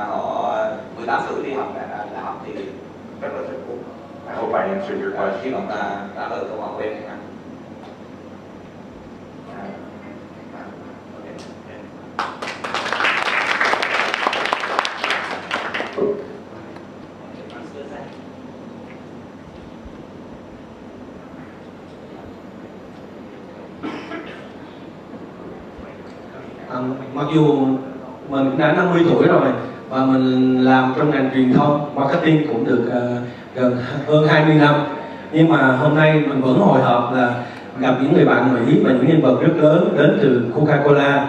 họ 18 tuổi đi học đại học thì rất là thích uống. I hope I answered your Hy question. vọng ta trả lời câu hỏi của em. Mặc dù mình cũng đã 50 tuổi rồi và mình làm trong ngành truyền thông, marketing cũng được gần hơn 20 năm, nhưng mà hôm nay mình vẫn hồi hộp là gặp những người bạn Mỹ và những nhân vật rất lớn đến từ Coca-Cola.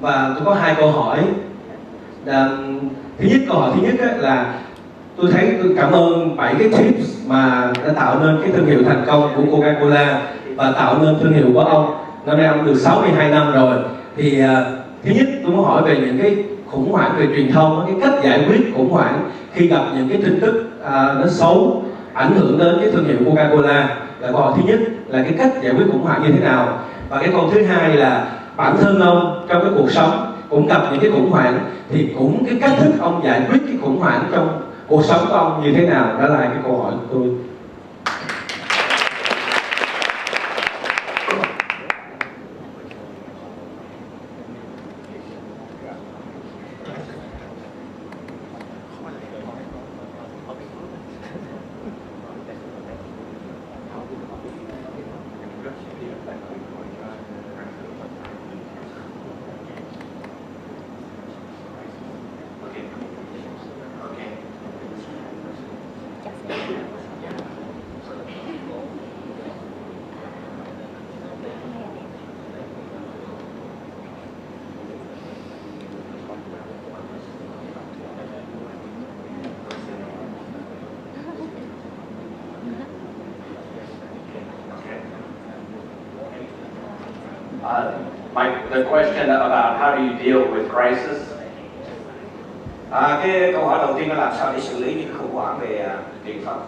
Và tôi có hai câu hỏi. Câu hỏi thứ nhất là tôi cảm ơn 7 cái tips mà đã tạo nên cái thương hiệu thành công của Coca-Cola và tạo nên thương hiệu của ông. Năm nay ông được 62 năm rồi. Thì thứ nhất tôi muốn hỏi về những cái khủng hoảng về truyền thông, cái cách giải quyết khủng hoảng khi gặp những cái tin tức nó xấu ảnh hưởng đến cái thương hiệu Coca-Cola. Là câu hỏi thứ nhất là cái cách giải quyết khủng hoảng như thế nào. Và cái câu thứ hai là bản thân ông trong cái cuộc sống cũng gặp những cái khủng hoảng thì cũng cái cách thức ông giải quyết cái khủng hoảng trong cuộc sống của ông như thế nào. Đó là cái câu hỏi của tôi. The question about how do you deal with crisis? Cái câu hỏi đầu tiên là làm sao để xử lý những khủng hoảng về truyền thông,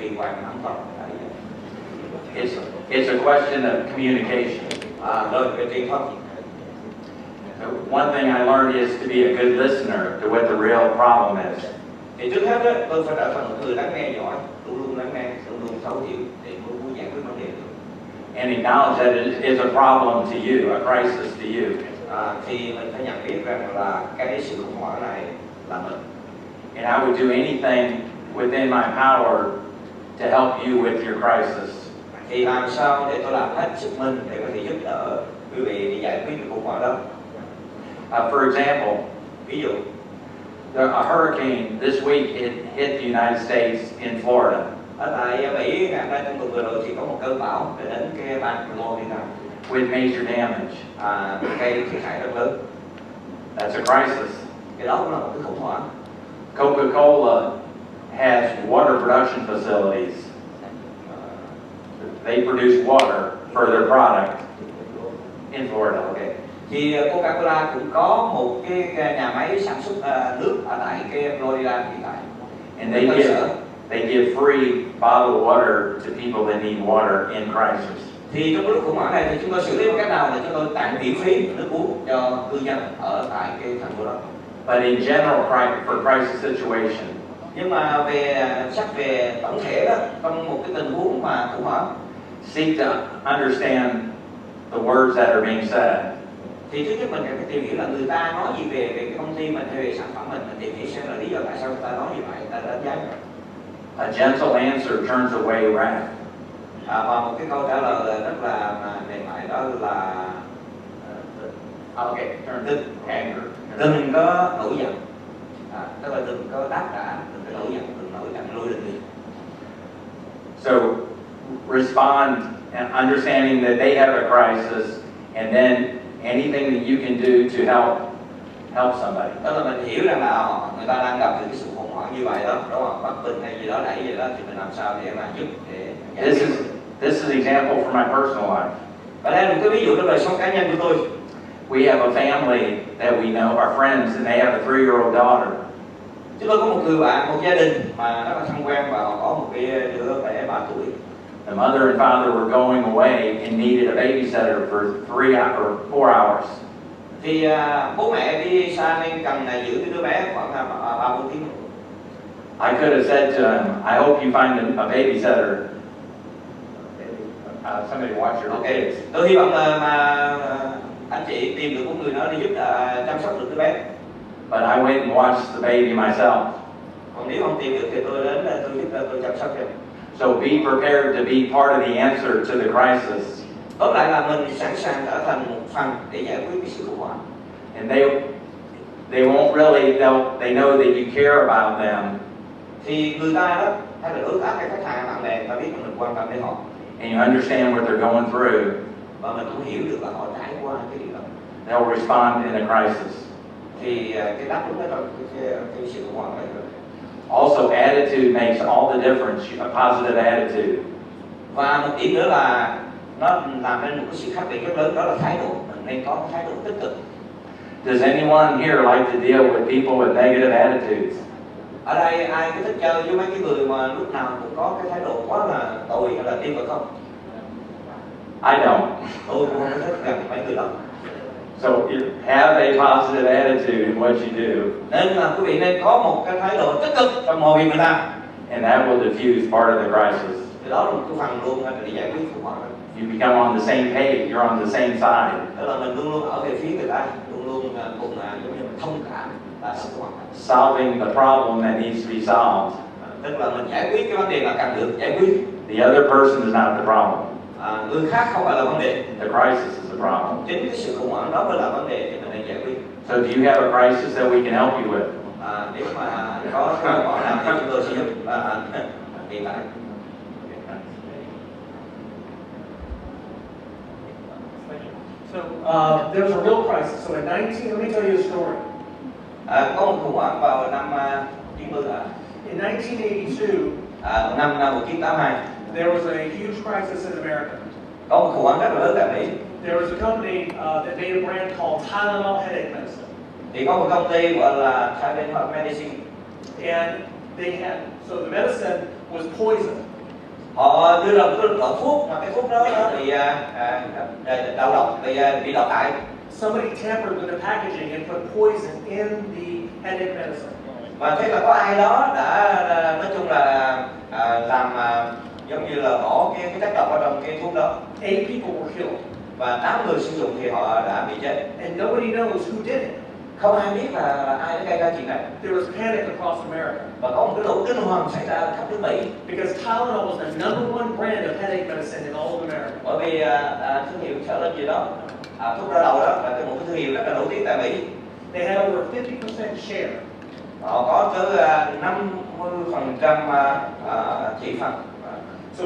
trì hoãn hãng thông. It's a question of communication. Rồi về truyền thông. One thing I learned is to be a good listener to what the real problem is. Thì trước hết tôi phải trở thành một người lắng nghe giỏi, luôn luôn lắng nghe, luôn luôn thấu hiểu để muốn giải quyết vấn đề. And acknowledge that it is a problem to you, a crisis to you. Thì mình phải nhận biết rằng là cái sự khủng hoảng này là mình. And I would do anything within my power to help you with your crisis. Thì làm sao để tôi làm hết sức mình để có thể giúp đỡ quý vị để giải quyết được khủng hoảng đó. For example, ví dụ, a hurricane this week hit the United States in Florida. Ở tại Mỹ ngày hôm nay trong tuần vừa rồi thì có một cơn bão đến cái bang Florida with major damage. Gây thiệt hại rất lớn. That's a crisis. Cái đó cũng là một cái khủng hoảng. Coca-Cola has water production facilities. They produce water for their product in Florida. Okay. Thì Coca-Cola cũng có một cái nhà máy sản xuất nước ở tại cái Florida hiện tại. And they give free bottled water to people that need water in crisis. Thì trong lúc khủng hoảng này thì chúng tôi xử lý một cách nào để chúng tôi tặng miễn phí nước uống cho cư dân ở tại cái thành phố đó. But in general, for crisis situation, nhưng mà về tổng thể đó, trong một cái tình huống mà khủng hoảng, seek to understand the words that are being said. Thì thứ nhất mình phải tìm hiểu là người ta nói gì về cái công ty mình hay về sản phẩm mình tìm hiểu xem là lý do tại sao người ta nói như vậy, người ta đánh giá như vậy. A gentle answer turns away wrath. Và một cái câu trả lời rất là mềm mại đó là đừng có nổi giận, tức là đừng có đáp trả, đừng có nổi giận, đừng nổi giận lôi đình đi. So respond and understanding that they have a crisis, and then anything that you can do to help somebody. Tức là mình hiểu rằng là người ta đang gặp những cái sự khủng hoảng như vậy đó, đúng không? Bất bình hay gì đó đẩy gì đó, thì mình làm sao để mà giúp để This is an example for my personal life. Và đây là một cái ví dụ trong đời sống cá nhân của tôi. We have a family that we know, our friends, and they have a 3-year-old daughter. Chúng tôi có một người bạn, một gia đình mà rất là thân quen và họ có một cái đứa bé 3 tuổi. The mother and father were going away and needed a babysitter for 4 hours. Thì bố mẹ đi xa nên cần giữ cái đứa bé khoảng 3-4 tiếng. I could have said to him, I hope you find a babysitter. Somebody watch your kids. Tôi hy vọng mà anh chị tìm được một người đó để giúp chăm sóc được đứa bé. But I went and watched the baby myself. Còn nếu không tìm được thì tôi đến tôi giúp tôi chăm sóc cho. So be prepared to be part of the answer to the crisis. Tóm lại là mình sẵn sàng trở thành một phần để giải quyết cái sự khủng hoảng. And they won't really, they know that you care about them. Thì người ta đó, hay là đối tác hay khách hàng bạn bè, ta biết là mình quan tâm đến họ. And you understand what they're going through. Và mình cũng hiểu được là họ trải qua cái điều đó. They'll respond in a crisis. Thì cái đáp ứng đó trong cái sự khủng hoảng này. Also, attitude makes all the difference. A positive attitude. Và một điểm nữa là nó làm nên một cái sự khác biệt rất lớn, đó là thái độ. Mình nên có cái thái độ tích cực. Does anyone here like to deal with people with negative attitudes? Ở đây ai có thích chơi với mấy cái người mà lúc nào cũng có cái thái độ quá là tồi hay là tiêu cực không? I don't. Tôi cũng không thích gặp mấy người đó. So have a positive attitude in what you do. Nên là quý vị nên có một cái thái độ tích cực trong mọi việc mình làm. And that will diffuse part of the crisis. Thì đó là một cái phần luôn để giải quyết khủng hoảng. You become on the same page. You're on the same side. Đó là mình luôn luôn ở về phía người ta, luôn luôn cùng giống như mình thông cảm và sự khủng hoảng. Solving the problem that needs to be solved. Tức là mình giải quyết cái vấn đề mà cần được giải quyết. The other person is not the problem. Người khác không phải là vấn đề. The crisis is the problem. Chính cái sự khủng hoảng đó mới là vấn đề thì mình nên giải quyết. So do you have a crisis that we can help you with? Nếu mà có khủng hoảng nào thì chúng tôi sẽ giúp hiện tại. So there's a real crisis. So in let me tell you a story. Có một khủng hoảng vào năm 90. In 1982, năm 1982, there was a huge crisis in America. có một khủng hoảng rất là lớn tại Mỹ. There was a company that made a brand called Tylenol headache medicine. Thì có một công ty gọi là Tylenol Medicine. And they had, so the medicine was poison. Họ đưa ra một cái loại thuốc mà cái thuốc đó bị đau độc, bị độc hại. Somebody tampered with the packaging and put poison in the headache medicine. Và thế là có ai đó đã nói chung là làm giống như là bỏ cái chất độc ở trong cái thuốc đó. 8 people were killed. Và 8 người sử dụng thì họ đã bị chết. And nobody knows who did it. Không ai biết là ai đã gây ra chuyện này. There was panic across America. Và có một cái nỗi kinh hoàng xảy ra khắp nước Mỹ. Because Tylenol was the #1 brand of headache medicine in all of America. Bởi vì thương hiệu trở lên gì đó, thuốc đau đầu đó là một cái thương hiệu rất là nổi tiếng tại Mỹ. They had over 50% share. Họ có tới 50% thị phần. So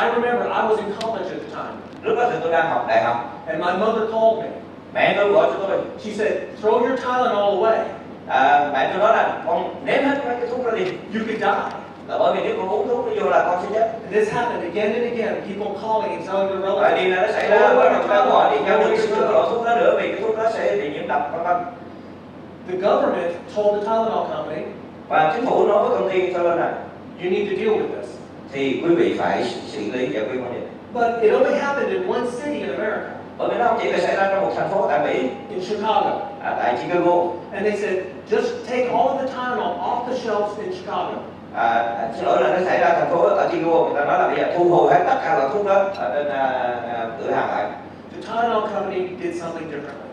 I remember I was in college at the time. Lúc đó thì tôi đang học đại học. And my mother called me. Mẹ tôi gọi cho tôi. She said, throw your Tylenol away. Mẹ tôi nói là con ném hết mấy cái thuốc đó đi. You could die. Là bởi vì nếu con uống thuốc nó vô là con sẽ chết. And this happened again and again. People calling and telling their Và relatives. điều này nó xảy ra bởi người ta gọi đi nhau đừng sử dụng loại thuốc đó nữa vì cái thuốc đó sẽ bị nhiễm độc vân vân. The government told the Tylenol company, Và chính phủ nói với công ty cho nên là you need to deal with this. thì quý vị phải xử lý giải quyết vấn đề. But it only happened in one city in America. Bởi vì nó không chỉ là xảy ra trong một thành phố tại Mỹ, In Chicago. tại Chicago. And they said, just take all of the Tylenol off the shelves in Chicago. Xin lỗi là nó xảy ra thành phố ở Chicago, người ta nói là bây giờ thu hồi hết tất cả loại thuốc đó ở trên cửa hàng lại. The Tylenol company did something differently.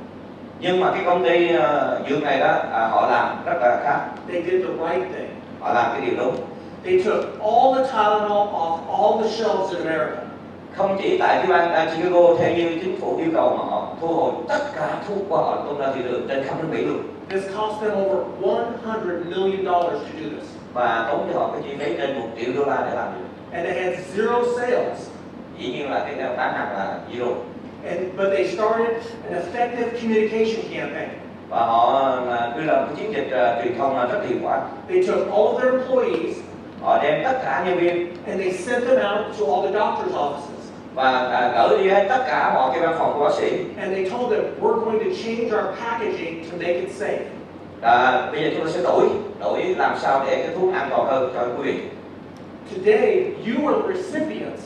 Nhưng mà cái công ty dược này đó họ làm rất là khác. They did the right thing. Họ làm cái điều đúng. They took all the Tylenol off all the shelves in America. Không chỉ tại tiểu bang Chicago theo như chính phủ yêu cầu mà họ thu hồi tất cả thuốc của họ tung ra thị trường trên khắp nước Mỹ luôn. This cost them over $100 million to do this. Và tốn cho họ cái chi phí trên $1 triệu để làm được. And they had zero sales. Dĩ nhiên là cái bán hàng là zero. But they started an effective communication campaign. Và họ đưa ra một chiến dịch truyền thông rất hiệu quả. They took all of their employees. Họ đem tất cả nhân viên. And they sent them out to all the doctors' offices. Và gửi đi hết tất cả mọi cái văn phòng của bác sĩ. And they told them we're going to change our packaging to make it safe. Bây giờ chúng ta sẽ đổi làm sao để cái thuốc an toàn hơn cho quý vị. Today, you are the recipients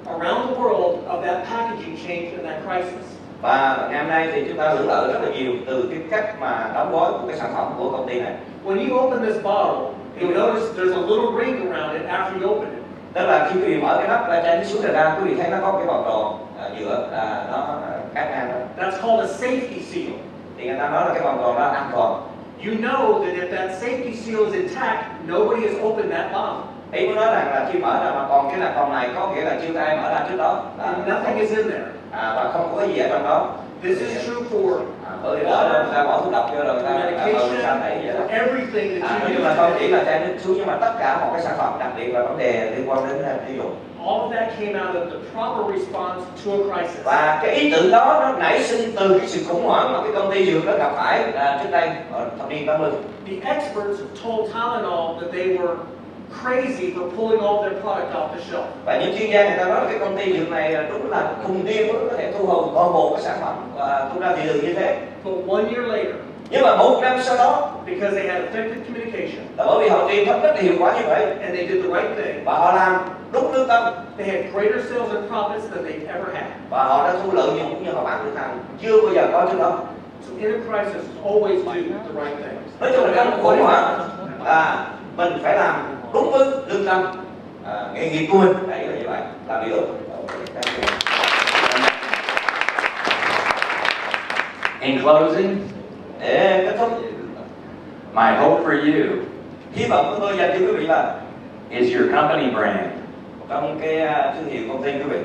around the world of that packaging change and that crisis. Và ngày hôm nay thì chúng ta hưởng lợi rất là nhiều từ cái cách mà đóng gói của cái sản phẩm của công ty này. When you open this bottle, you notice there's a little ring around it after you open it. Tức là khi quý vị mở cái nắp chai nước suối này ra, quý vị thấy nó có cái vòng tròn nhựa nó cắt ngang đó. That's called a safety seal. Thì người ta nói là cái vòng tròn đó an toàn. You know that if that safety seal is intact, nobody has opened that bottle. Ý muốn nói rằng là khi mở ra mà còn cái vòng này có nghĩa là chưa ai mở ra trước đó. Nothing is in there. Và không có cái gì ở trong đó. This is true for bởi vì đó người ta bỏ thuốc độc vô rồi người ta medication, for everything that you nhưng mà không chỉ use. là chai nước suối nhưng mà tất cả mọi cái sản phẩm, đặc biệt là vấn đề liên quan đến tiêu dùng. All of that came out of the proper response to a crisis. Và cái ý tưởng đó nó nảy sinh từ cái sự khủng hoảng mà cái công ty dược đó gặp phải trước đây ở thập niên 80. The experts told Tylenol that they were crazy for pulling all their product off the shelf. Và những chuyên gia người ta nói là cái công ty dược này đúng là khùng điên mới có thể thu hồi toàn bộ cái sản phẩm và tung ra thị trường như thế. But 1 year later, Nhưng mà 1 năm sau đó, because they had effective communication, là bởi vì họ truyền thông rất là hiệu quả như vậy and they did the right thing, và họ làm đúng lương tâm, they had greater sales and profits than they've ever had. và họ đã thu lợi nhuận cũng như họ bán được hàng chưa bao giờ có trước đó. So in a crisis, always do the right thing. Nói chung là trong khủng hoảng mình phải làm đúng với lương tâm, nghề nghiệp của mình, đấy là như vậy, làm điều đúng. In closing, Để kết thúc, my hope for you hy vọng của tôi dành cho quý vị là is your company brand trong cái thương hiệu công ty quý vị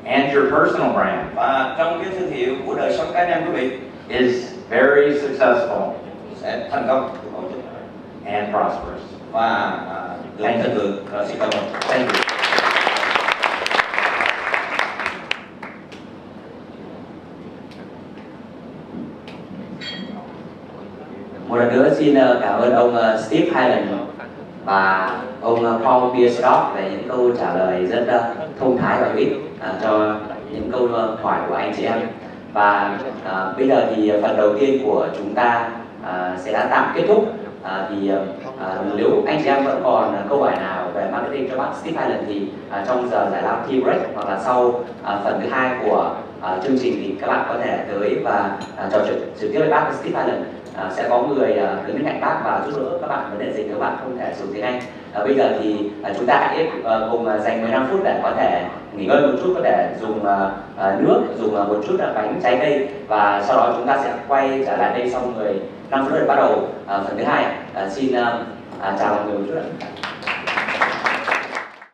and your personal brand và trong cái thương hiệu của đời sống cá nhân quý vị is very successful sẽ thành công and prosperous. và được thịnh vượng. Xin cảm ơn. Thank you. Một lần nữa xin cảm ơn ông Steve Highland và ông Paul về những câu trả lời rất thông thái và hữu ích cho những câu hỏi của anh chị em. Và bây giờ thì phần đầu tiên của chúng ta sẽ đã tạm kết thúc. Nếu anh chị em vẫn còn câu hỏi nào về marketing cho bác Steve Highland thì trong giờ giải lao tea break hoặc là sau phần thứ 2 của chương trình thì các bạn có thể tới và trò chuyện trực tiếp với bác Steve Highland. Sẽ có người đứng bên cạnh bác và giúp đỡ các bạn vấn đề gì nếu bạn không thể dùng tiếng Anh. Bây giờ thì chúng ta hãy cùng dành 15 phút để có thể nghỉ ngơi một chút, có thể dùng nước, dùng một chút bánh trái cây và sau đó chúng ta sẽ quay trở lại đây sau 15 phút để bắt đầu phần thứ 2. Xin chào mọi người một chút ạ.